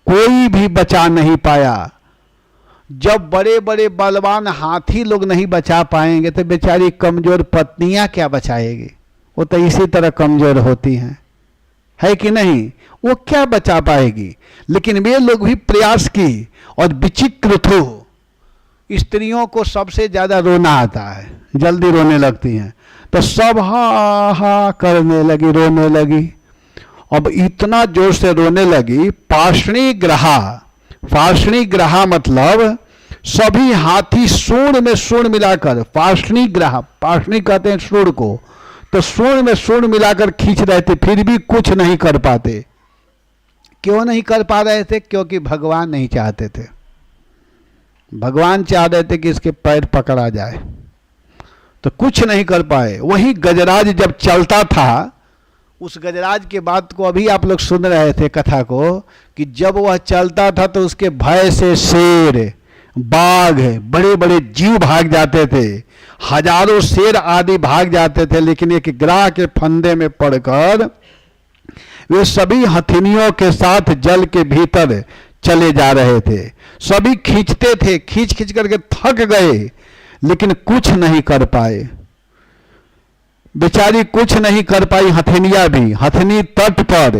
कोई भी बचा नहीं पाया। जब बड़े बड़े बलवान हाथी लोग नहीं बचा पाएंगे तो बेचारी कमजोर पत्नियां क्या बचाएगी? वो तो इसी तरह कमजोर होती हैं, है कि नहीं? वो क्या बचा पाएगी? लेकिन वे लोग भी प्रयास की और विचित्र हो। स्त्रियों को सबसे ज्यादा रोना आता है, जल्दी रोने लगती हैं। तो सब हा हा करने लगी, रोने लगी। अब इतना जोर से रोने लगी, पाषणी ग्रहा। पाषणी ग्रहा मतलब सभी हाथी सूंड में सूंड मिलाकर, पाषणी ग्रहा, पाषणी कहते हैं सूंड को, तो सूंड में सूंड मिलाकर खींच रहे थे, फिर भी कुछ नहीं कर पाते। क्यों नहीं कर पा रहे थे? क्योंकि भगवान नहीं चाहते थे। भगवान चाह रहे थे कि इसके पैर पकड़ा जाए, तो कुछ नहीं कर पाए। वही गजराज जब चलता था, उस गजराज के बात को अभी आप लोग सुन रहे थे कथा को, कि जब वह चलता था तो उसके भय से शेर बाघ, बड़े बड़े जीव भाग जाते थे, हजारों शेर आदि भाग जाते थे, लेकिन एक ग्राह के फंदे में पड़कर वे सभी हथिनियों के साथ जल के भीतर चले जा रहे थे। सभी खींचते थे, खींच खींच करके थक गए, लेकिन कुछ नहीं कर पाए। बेचारी कुछ नहीं कर पाई, हथिनिया भी, हथिनी तट पर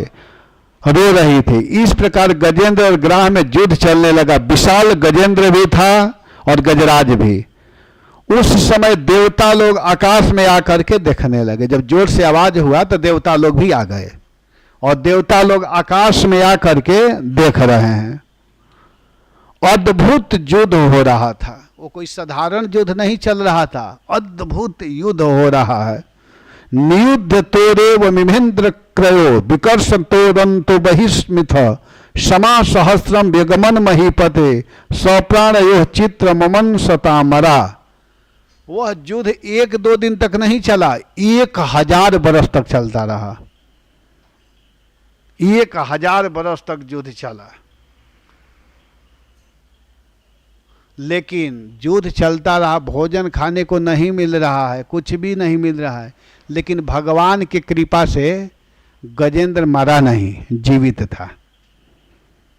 रो रही थी। इस प्रकार गजेंद्र और ग्राह में युद्ध चलने लगा। विशाल गजेंद्र भी था और गजराज भी। उस समय देवता लोग आकाश में आकर के देखने लगे। जब जोर से आवाज हुआ तो देवता लोग भी आ गए और देवता लोग आकाश में आकर के देख रहे हैं। अद्भुत युद्ध हो रहा था, वो कोई साधारण युद्ध नहीं चल रहा था, अद्भुत युद्ध हो रहा है। नियुद्ध तोरेव मिमेन्द्र क्रयो विकर्ष तोरंतो बहिस्मिथ क्षमा सहस्रम व्यगमन महीपते सप्राण यो चित्र ममन सतामरा। वह युद्ध 1-2 दिन तक नहीं चला, 1000 बरस तक चलता रहा। 1000 बरस तक युद्ध चला। लेकिन युद्ध चलता रहा, भोजन खाने को नहीं मिल रहा है, कुछ भी नहीं मिल रहा है, लेकिन भगवान की कृपा से गजेंद्र मरा नहीं, जीवित था।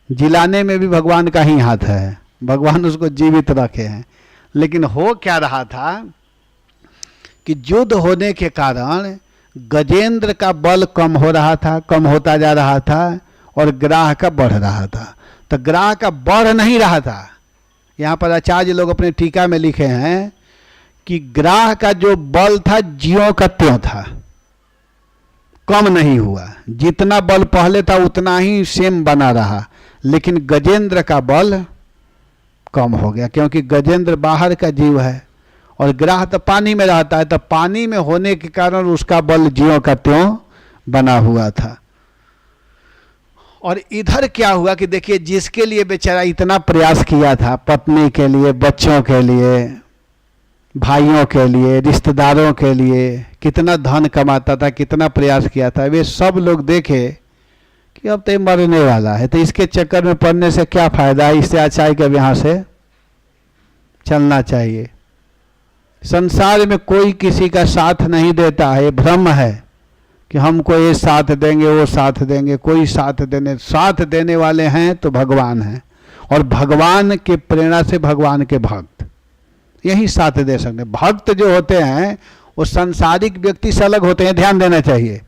जिलाने में भी भगवान का ही हाथ है, भगवान उसको जीवित रखे हैं। लेकिन हो क्या रहा था कि युद्ध होने के कारण गजेंद्र का बल कम हो रहा था, कम होता जा रहा था, और ग्राह का बढ़ रहा था। तो ग्राह का बढ़ नहीं रहा था। यहाँ पर आचार्य लोग अपने टीका में लिखे हैं कि ग्राह का जो बल था ज्यों का त्यों था, कम नहीं हुआ। जितना बल पहले था उतना ही सेम बना रहा, लेकिन गजेंद्र का बल कम हो गया, क्योंकि गजेंद्र बाहर का जीव है और ग्राह तो पानी में रहता है। तो पानी में होने के कारण उसका बल ज्यों का त्यों बना हुआ था। और इधर क्या हुआ कि देखिए, जिसके लिए बेचारा इतना प्रयास किया था, पत्नी के लिए, बच्चों के लिए, भाइयों के लिए, रिश्तेदारों के लिए, कितना धन कमाता था, कितना प्रयास किया था, वे सब लोग देखे कि अब तो ये मरने वाला है, तो इसके चक्कर में पड़ने से क्या फायदा है, इससे अच्छा है कि अब यहाँ से चलना चाहिए। संसार में कोई किसी का साथ नहीं देता है, भ्रम है कि हमको ये साथ देंगे, वो साथ देंगे। कोई साथ देने वाले हैं तो भगवान हैं, और भगवान के प्रेरणा से भगवान के भक्त यही साथ दे सकते। भक्त जो होते हैं वो सांसारिक व्यक्ति से अलग होते हैं, ध्यान देना चाहिए।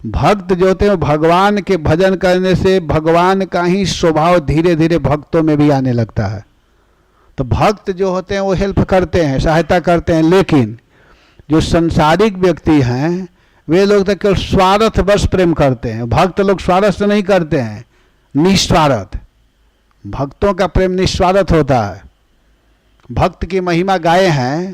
भक्त जो होते हैं भगवान के भजन करने से भगवान का ही स्वभाव धीरे धीरे भक्तों में भी आने लगता है। तो भक्त जो होते हैं वो हेल्प करते हैं, सहायता करते हैं, लेकिन जो सांसारिक व्यक्ति हैं वे लोग तो केवल स्वार्थवश प्रेम करते हैं। भक्त लोग स्वार्थ नहीं करते हैं, निस्वार्थ। भक्तों का प्रेम निस्वार्थ होता है। भक्त की महिमा गाए हैं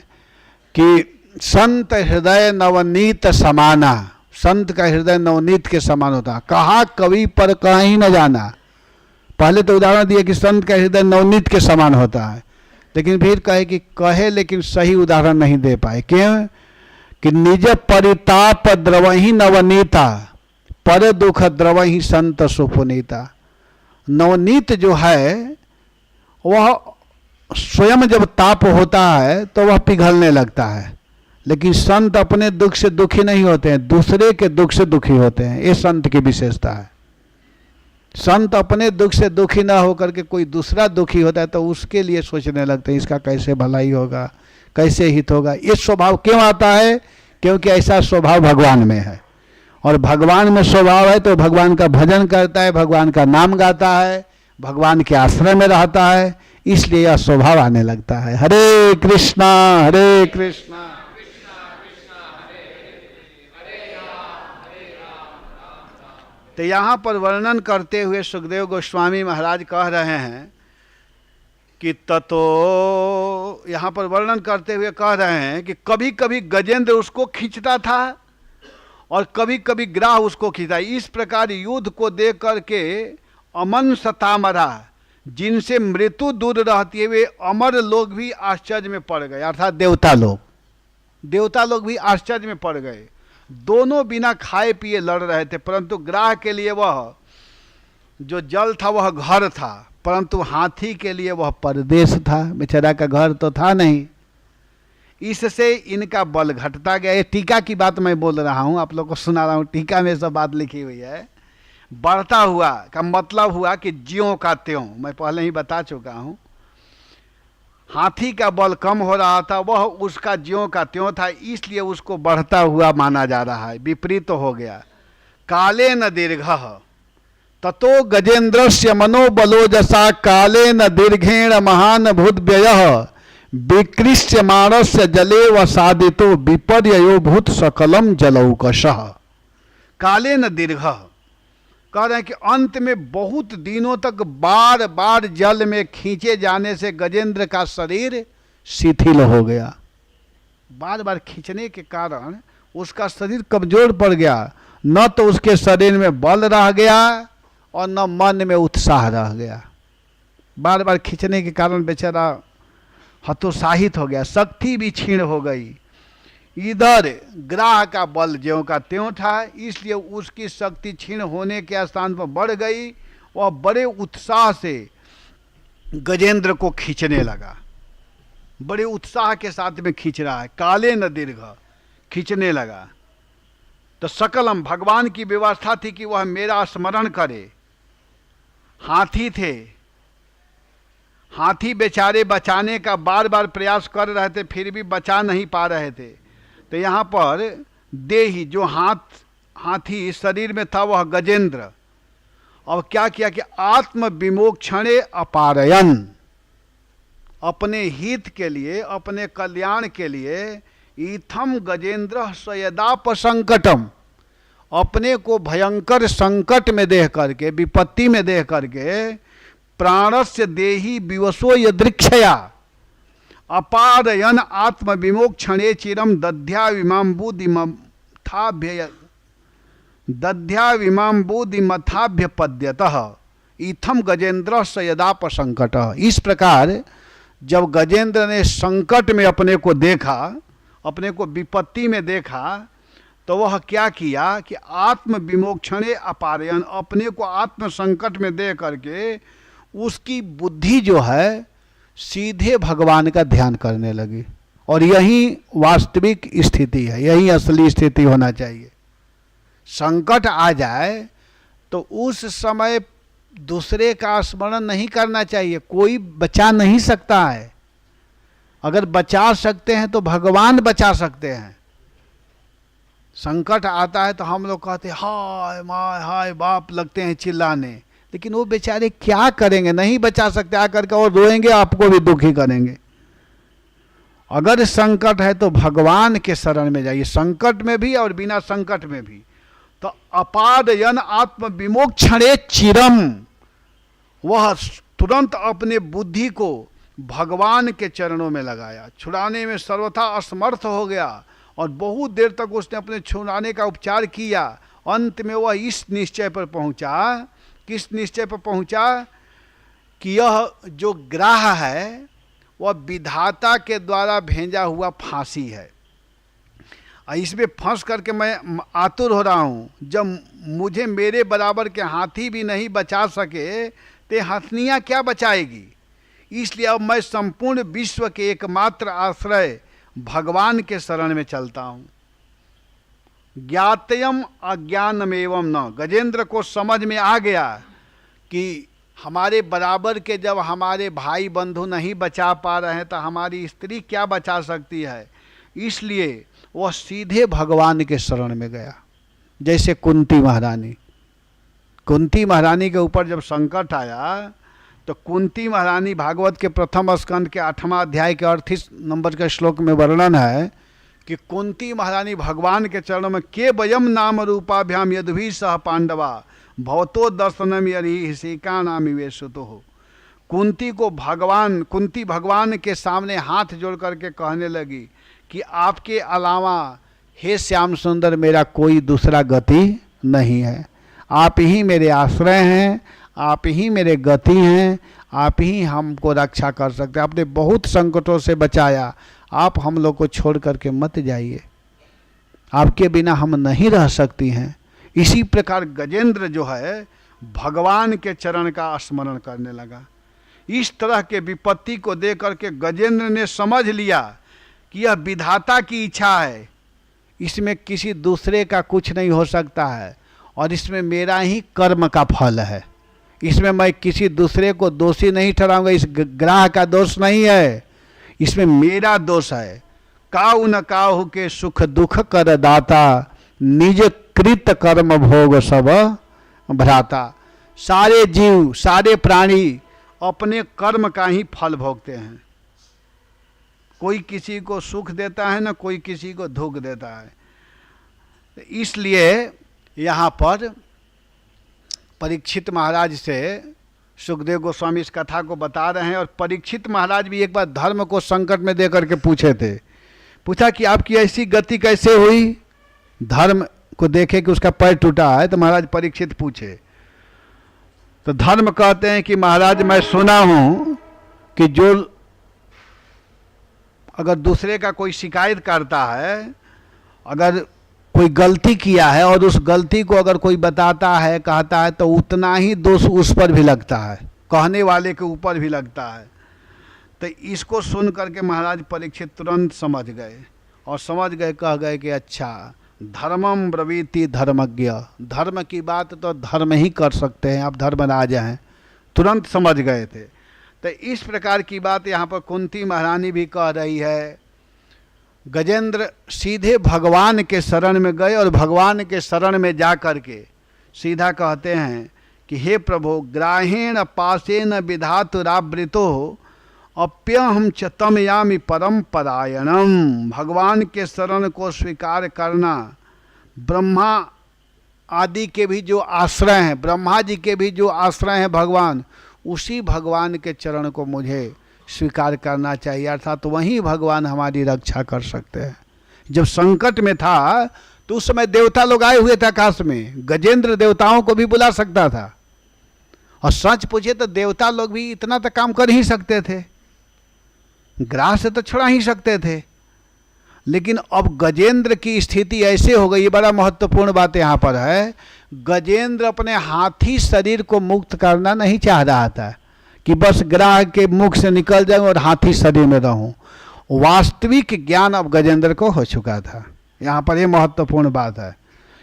कि संत हृदय नवनीत समाना, संत का हृदय नवनीत के समान होता है। कहा कवि पर कहीं न जाना। पहले तो उदाहरण दिए कि संत का हृदय नवनीत के समान होता है, लेकिन फिर कहे कि कहे लेकिन सही उदाहरण नहीं दे पाए। क्यों? कि निज परिताप द्रवही नवनीता, पर दुख द्रवही संत सुपुनीता। नवनीत जो है वह स्वयं जब ताप होता है तो वह पिघलने लगता है, लेकिन संत अपने दुख से दुखी नहीं होते हैं, दूसरे के दुख से दुखी होते हैं। ये संत की विशेषता है। संत अपने दुख से दुखी ना होकर के कोई दूसरा दुखी होता है तो उसके लिए सोचने लगते हैं इसका कैसे भलाई होगा, कैसे हित होगा। ये स्वभाव क्यों आता है? क्योंकि ऐसा स्वभाव भगवान में है, और भगवान में स्वभाव है तो भगवान का भजन करता है, भगवान का नाम गाता है, भगवान के आश्रय में रहता है, इसलिए यह स्वभाव आने लगता है। हरे कृष्णा हरे कृष्णा। तो यहाँ पर वर्णन करते हुए सुखदेव गोस्वामी महाराज कह रहे हैं कि ततो, यहाँ पर वर्णन करते हुए कह रहे हैं कि कभी कभी गजेंद्र उसको खींचता था और कभी कभी ग्राह उसको खींचता। इस प्रकार युद्ध को देख करके अमन सतामरा, जिनसे मृत्यु दूर रहती है, वे अमर लोग भी आश्चर्य में पड़ गए, अर्थात देवता लोग भी आश्चर्य में पड़ गए। दोनों बिना खाए पिए लड़ रहे थे, परंतु ग्राह के लिए वह जो जल था वह घर था, परंतु हाथी के लिए वह परदेश था, बेचारा का घर तो था नहीं। इससे इनका बल घटता गया। ये टीका की बात मैं बोल रहा हूँ, आप लोग को सुना रहा हूँ, टीका में सब बात लिखी हुई है। बढ़ता हुआ का मतलब हुआ कि ज्यों का त्यों, मैं पहले ही बता चुका हूँ। हाथी का बल कम हो रहा था, वह उसका ज्यों का त्यों था, इसलिए उसको बढ़ता हुआ माना जा रहा है। विपरीत तो हो गया। काले न दीर्घः ततो गजेंद्रस्य मनोबलोजसा काले न दीर्घेण महान भूत व्ययः विकृष्य मानस्य जले वसादितो विपर्ययो भूत सकलम जलौकशः। काले न दीर्घः कह रहे हैं कि अंत में बहुत दिनों तक बार बार जल में खींचे जाने से गजेंद्र का शरीर शिथिल हो गया। बार बार खींचने के कारण उसका शरीर कमजोर पड़ गया। न तो उसके शरीर में बल रह गया और न मन में उत्साह रह गया। बार बार खींचने के कारण बेचारा हतोत्साहित हो गया, शक्ति भी क्षीण हो गई। इधर ग्राह का बल ज्यों का त्यों था, इसलिए उसकी शक्ति क्षीण होने के स्थान पर बढ़ गई। वह बड़े उत्साह से गजेंद्र को खींचने लगा, बड़े उत्साह के साथ में खींच रहा है। काले न दीर्घ खींचने लगा। तो सकलम, भगवान की व्यवस्था थी कि वह मेरा स्मरण करे। हाथी थे, हाथी बेचारे बचाने का बार बार प्रयास कर रहे थे, फिर भी बचा नहीं पा रहे थे। तो यहाँ पर देही जो हाथी शरीर में था वह गजेंद्र, और क्या किया कि आत्म विमोक्षणे अपारयन, अपने हित के लिए, अपने कल्याण के लिए, इथम गजेंद्र सयदाप संकटम, अपने को भयंकर संकट में देख करके, विपत्ति में देख करके, प्राणस्य देही विवशो यदृक्षया अपारयन आत्म विमोक्षणे चिरम दध्याविमाम्बूदिमथाभ्य पद्यतः इथम गजेंद्र सयदाप संकट। इस प्रकार जब गजेंद्र ने संकट में अपने को देखा, अपने को विपत्ति में देखा, तो वह क्या किया कि आत्म विमोक्षणे अपारयन, अपने को आत्म संकट में देख करके उसकी बुद्धि जो है सीधे भगवान का ध्यान करने लगी। और यही वास्तविक स्थिति है, यही असली स्थिति होना चाहिए। संकट आ जाए तो उस समय दूसरे का स्मरण नहीं करना चाहिए। कोई बचा नहीं सकता है, अगर बचा सकते हैं तो भगवान बचा सकते हैं। संकट आता है तो हम लोग कहते हैं हाय माय हाय बाप, लगते हैं चिल्लाने, लेकिन वो बेचारे क्या करेंगे, नहीं बचा सकते, आकर के और रोएंगे, आपको भी दुखी करेंगे। अगर संकट है तो भगवान के शरण में जाइए, संकट में भी और बिना संकट में भी। तो अपादयन आत्म विमोक्षणे चिरम, वह तुरंत अपने बुद्धि को भगवान के चरणों में लगाया, छुड़ाने में सर्वथा असमर्थ हो गया, और बहुत देर तक उसने अपने छुड़ाने का उपचार किया। अंत में वह इस निश्चय पर पहुंचा, किस निश्चय पर पहुंचा कि यह जो ग्राह है वह विधाता के द्वारा भेजा हुआ फांसी है। इसमें फंस करके मैं आतुर हो रहा हूँ। जब मुझे मेरे बराबर के हाथी भी नहीं बचा सके तो हथनियाँ क्या बचाएगी। इसलिए अब मैं संपूर्ण विश्व के एकमात्र आश्रय भगवान के शरण में चलता हूँ। ज्ञातयम अज्ञानमेवं न, गजेंद्र को समझ में आ गया कि हमारे बराबर के जब हमारे भाई बंधु नहीं बचा पा रहे हैं तो हमारी स्त्री क्या बचा सकती है। इसलिए वह सीधे भगवान के शरण में गया। जैसे कुंती महारानी के ऊपर जब संकट आया तो कुंती महारानी, भागवत के प्रथम स्कंद के 8वां अध्याय के 38 नंबर के श्लोक में वर्णन है कि कुंती महारानी भगवान के चरणों में के वयम नाम रूपाभ्याम यदुभी सह पांडवा भवतो दर्शनम यरि सीका नाम विवेशुतो हो। कुंती भगवान के सामने हाथ जोड़ करके कहने लगी कि आपके अलावा हे श्याम सुंदर मेरा कोई दूसरा गति नहीं है, आप ही मेरे आश्रय हैं, आप ही मेरे गति हैं, आप ही हमको रक्षा कर सकते हैं। आपने बहुत संकटों से बचाया, आप हम लोग को छोड़ करके मत जाइए, आपके बिना हम नहीं रह सकती हैं। इसी प्रकार गजेंद्र जो है भगवान के चरण का स्मरण करने लगा। इस तरह के विपत्ति को देख करके गजेंद्र ने समझ लिया कि यह विधाता की इच्छा है, इसमें किसी दूसरे का कुछ नहीं हो सकता है और इसमें मेरा ही कर्म का फल है, इसमें मैं किसी दूसरे को दोषी नहीं ठहराऊंगा, इस ग्रह का दोष नहीं है, इसमें मेरा दोष है। काऊ न काहू के सुख दुख कर दाता, निज कृत कर्म भोग सब भ्राता। सारे जीव सारे प्राणी अपने कर्म का ही फल भोगते हैं, कोई किसी को सुख देता है ना कोई किसी को दुख देता है। इसलिए यहाँ पर परीक्षित महाराज से सुखदेव गोस्वामी इस कथा को बता रहे हैं। और परीक्षित महाराज भी एक बार धर्म को संकट में दे करके पूछे थे, पूछा कि आपकी ऐसी गति कैसे हुई, धर्म को देखे कि उसका पैर टूटा है। तो महाराज परीक्षित पूछे, तो धर्म कहते हैं कि महाराज मैं सुना हूं कि जो अगर दूसरे का कोई शिकायत करता है, अगर कोई गलती किया है और उस गलती को अगर कोई बताता है कहता है तो उतना ही दोष उस पर भी लगता है, कहने वाले के ऊपर भी लगता है। तो इसको सुन करके महाराज परीक्षित तुरंत समझ गए और समझ गए, कह गए कि अच्छा धर्मम ब्रवीति धर्मज्ञ, धर्म की बात तो धर्म ही कर सकते हैं, आप धर्मराज हैं, तुरंत समझ गए थे। तो इस प्रकार की बात यहाँ पर कुंती महारानी भी कह रही है। गजेंद्र सीधे भगवान के शरण में गए और भगवान के शरण में जा कर के सीधा कहते हैं कि हे प्रभु, ग्राहेण पासेन विधातुरावृतो अप्यहम च तम यामि परम परायणम। भगवान के शरण को स्वीकार करना, ब्रह्मा आदि के भी जो आश्रय हैं, ब्रह्मा जी के भी जो आश्रय हैं भगवान, उसी भगवान के चरण को मुझे स्वीकार करना चाहिए, अर्थात तो वहीं भगवान हमारी रक्षा कर सकते हैं। जब संकट में था तो उस समय देवता लोग आए हुए थे आकाश में, गजेंद्र देवताओं को भी बुला सकता था और सच पूछे तो देवता लोग भी इतना तो काम कर ही सकते थे, ग्राह से तो छुड़ा ही सकते थे। लेकिन अब गजेंद्र की स्थिति ऐसे हो गई, ये बड़ा महत्वपूर्ण बात यहाँ पर है, गजेंद्र अपने हाथी शरीर को मुक्त करना नहीं चाह रहा था कि बस ग्राह के मुख से निकल जाऊं और हाथी शरीर में रहूं। वास्तविक ज्ञान अब गजेंद्र को हो चुका था, यहाँ पर ये महत्वपूर्ण बात है।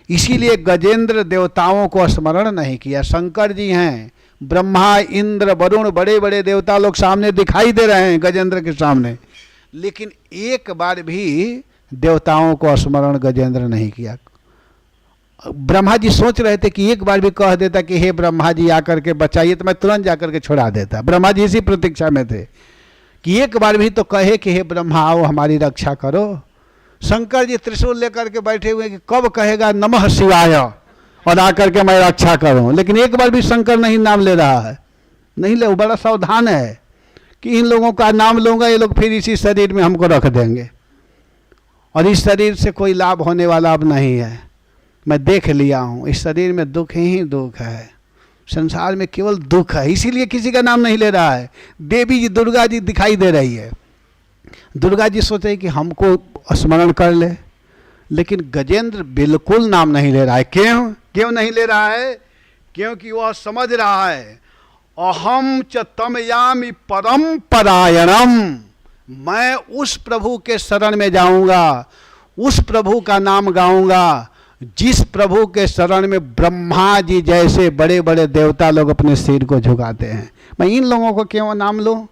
इसीलिए गजेंद्र देवताओं को स्मरण नहीं किया। शंकर जी हैं, ब्रह्मा इंद्र वरुण बड़े बड़े देवता लोग सामने दिखाई दे रहे हैं गजेंद्र के सामने, लेकिन एक बार भी देवताओं को स्मरण गजेंद्र नहीं किया। ब्रह्मा जी सोच रहे थे कि एक बार भी कह देता कि हे ब्रह्मा जी आकर के बचाइए तो मैं तुरंत जाकर के छुड़ा देता। ब्रह्मा जी इसी प्रतीक्षा में थे कि एक बार भी तो कहे कि हे ब्रह्मा आओ हमारी रक्षा करो। शंकर जी त्रिशूल लेकर के बैठे हुए कि कब कहेगा नमः शिवाय और आकर के मैं रक्षा करूं, लेकिन एक बार भी शंकर नहीं नाम ले रहा है, नहीं ले, वो बड़ा सावधान है कि इन लोगों का नाम लूंगा ये लोग फिर इसी शरीर में हमको रख देंगे और इस शरीर से कोई लाभ होने वाला अब नहीं है। मैं देख लिया हूँ इस शरीर में दुख ही दुख है, संसार में केवल दुख है, इसीलिए किसी का नाम नहीं ले रहा है। देवी जी दुर्गा जी दिखाई दे रही है, दुर्गा जी सोचे कि हमको स्मरण कर ले, लेकिन गजेंद्र बिल्कुल नाम नहीं ले रहा है। क्यों नहीं ले रहा है? क्योंकि वह समझ रहा है अहम च तम यामि परम परायणम, मैं उस प्रभु के शरण में जाऊंगा, उस प्रभु का नाम गाऊंगा जिस प्रभु के शरण में ब्रह्मा जी जैसे बड़े बड़े देवता लोग अपने सिर को झुकाते हैं। मैं इन लोगों को क्यों नाम लूं?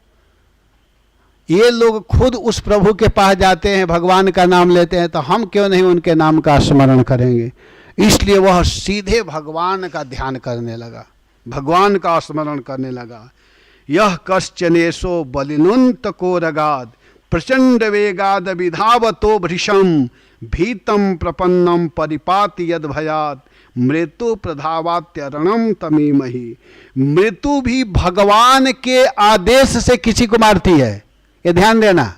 ये लोग खुद उस प्रभु के पास जाते हैं, भगवान का नाम लेते हैं, तो हम क्यों नहीं उनके नाम का स्मरण करेंगे? इसलिए वह सीधे भगवान का ध्यान करने लगा, भगवान का स्मरण करने लगा। यह कश्चनेशो बलिनुंत को रगाद प्रचंड वेगाद विधावतो भृशम भीतम प्रपन्नम परिपाति यद भयात मृत्यु प्रधावात्य रणम तमीमहि। मृत्यु भी भगवान के आदेश से किसी को मारती है, ये ध्यान देना।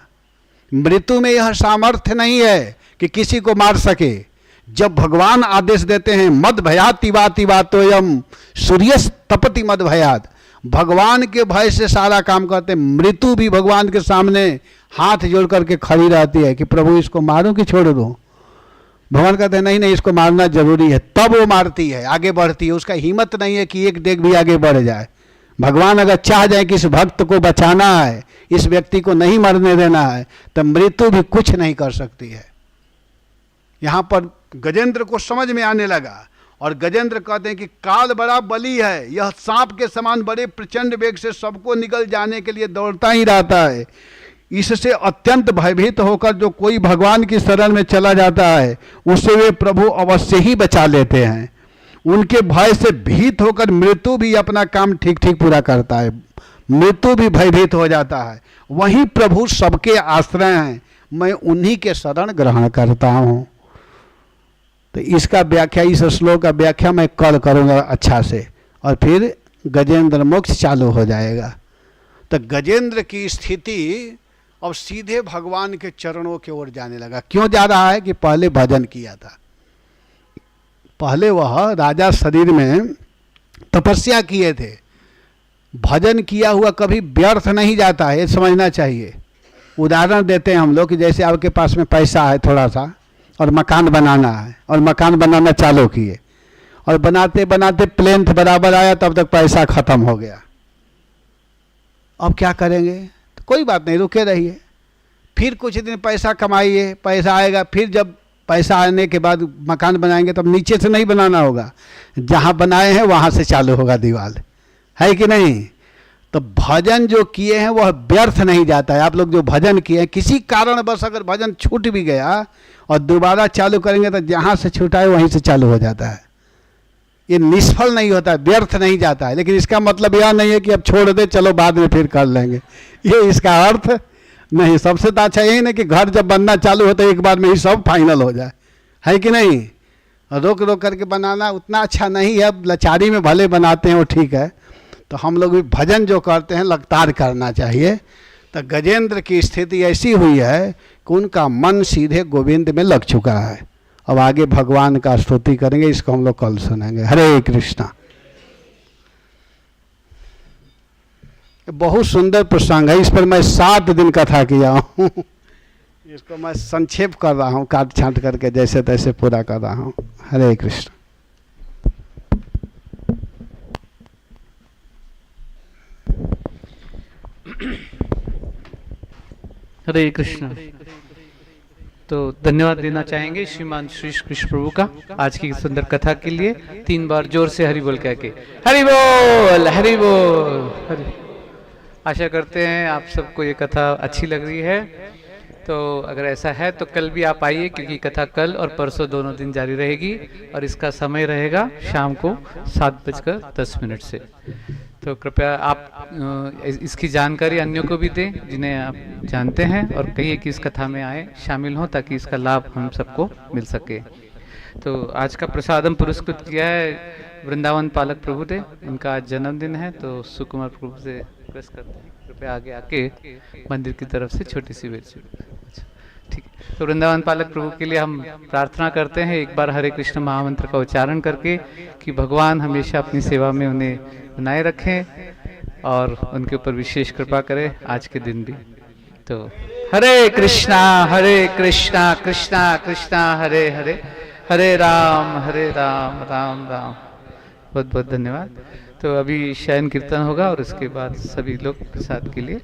मृत्यु में यह सामर्थ्य नहीं है कि किसी को मार सके। जब भगवान आदेश देते हैं मद भयात तिवातोयम सूर्यस तपति मद भयात, भगवान के भय से सारा काम करते। मृत्यु भी भगवान के सामने हाथ जोड़ करके खड़ी रहती है कि प्रभु इसको मारूं कि छोड़ दूं। भगवान कहते हैं नहीं नहीं इसको मारना जरूरी है, तब वो मारती है, आगे बढ़ती है। उसका हिम्मत नहीं है कि एक डेग भी आगे बढ़ जाए, भगवान अगर चाह जाए कि इस भक्त को बचाना है, इस व्यक्ति को नहीं मरने देना है, तो मृत्यु भी कुछ नहीं कर सकती है। यहां पर गजेंद्र को समझ में आने लगा और गजेंद्र कहते हैं कि काल बड़ा बली है, यह सांप के समान बड़े प्रचंड वेग से सबको निगल जाने के लिए दौड़ता ही रहता है। इससे अत्यंत भयभीत होकर जो कोई भगवान की शरण में चला जाता है उसे वे प्रभु अवश्य ही बचा लेते हैं। उनके भय से भीत होकर मृत्यु भी अपना काम ठीक ठीक पूरा करता है, मृत्यु भी भयभीत हो जाता है। वही प्रभु सबके आश्रय हैं, मैं उन्हीं के शरण ग्रहण करता हूँ। तो इसका व्याख्या, इस श्लोक का व्याख्या मैं कल करूँगा अच्छा से, और फिर गजेंद्र मोक्ष चालू हो जाएगा। तो गजेंद्र की स्थिति अब सीधे भगवान के चरणों की ओर जाने लगा। क्यों जा रहा है कि पहले भजन किया था, पहले वह राजा शरीर में तपस्या किए थे। भजन किया हुआ कभी व्यर्थ नहीं जाता है, ये समझना चाहिए। उदाहरण देते हैं हम लोग कि जैसे आपके पास में पैसा है थोड़ा सा और मकान बनाना है, और मकान बनाना चालू किए और बनाते बनाते प्लेन्थ बराबर आया, तब तक पैसा खत्म हो गया। अब क्या करेंगे? तो कोई बात नहीं, रुके रहिए, फिर कुछ दिन पैसा कमाइए, पैसा आएगा, फिर जब पैसा आने के बाद मकान बनाएंगे तब नीचे से नहीं बनाना होगा, जहाँ बनाए हैं वहाँ से चालू होगा दीवार, है कि नहीं? तो भजन जो किए हैं वह व्यर्थ नहीं जाता है। आप लोग जो भजन किए हैं, किसी कारणवश अगर भजन छूट भी गया और दोबारा चालू करेंगे तो जहाँ से छूटा है वहीं से चालू हो जाता है। ये निष्फल नहीं होता है, व्यर्थ नहीं जाता है। लेकिन इसका मतलब यह नहीं है कि अब छोड़ दे, चलो बाद में फिर कर लेंगे, ये इसका अर्थ नहीं। सबसे तो अच्छा यही ना कि घर जब बनना चालू होता है एक बार में ही सब फाइनल हो जाए, है कि नहीं? रोक रोक करके बनाना उतना अच्छा नहीं है। अब लाचारी में भले बनाते हैं वो ठीक है, तो हम लोग भी भजन जो करते हैं लगातार करना चाहिए। तो गजेंद्र की स्थिति ऐसी हुई है कि उनका मन सीधे गोविंद में लग चुका है। अब आगे भगवान का स्तुति करेंगे, इसको हम लोग कल सुनेंगे। हरे कृष्णा। बहुत सुंदर प्रसंग है, इस पर मैं 7 दिन कथा किया हूँ। इसको मैं संक्षेप कर रहा हूँ, काट छांट करके जैसे तैसे पूरा कर रहा हूँ। हरे कृष्ण। हरे कृष्ण। तो धन्यवाद देना चाहेंगे श्रीमान श्री कृष्ण प्रभु का आज की सुंदर कथा के लिए। 3 बार जोर से हरि बोल कह के हरि बोल हरि बोल हरि। आशा करते हैं आप सबको ये कथा अच्छी लग रही है। तो अगर ऐसा है तो कल भी आप आइए, क्योंकि कथा कल और परसों दोनों दिन जारी रहेगी और इसका समय रहेगा शाम को 7:10 से। तो कृपया आप इसकी जानकारी अन्यों को भी दें जिन्हें आप जानते हैं, और कहिए कि इस कथा में आए, शामिल हों, ताकि इसका लाभ हम सबको मिल सके। तो आज का प्रसादम पुरस्कृत किया है वृंदावन पालक प्रभु ने। इनका आज जन्मदिन है, तो सुकुमार प्रभु से रिक्वेस्ट करते हैं कृपया आगे आके मंदिर की तरफ से छोटी सी भेंट। ठीक है, तो वृंदावन पालक प्रभु के लिए हम प्रार्थना करते हैं एक बार हरे कृष्ण महामंत्र का उच्चारण करके, कि भगवान हमेशा अपनी सेवा में उन्हें बनाए रखें और उनके ऊपर विशेष कृपा करें आज के दिन भी। तो हरे कृष्णा कृष्णा कृष्णा हरे हरे, हरे राम राम राम। बहुत बहुत धन्यवाद। तो अभी शयन कीर्तन होगा और उसके बाद सभी लोग प्रसाद के लिए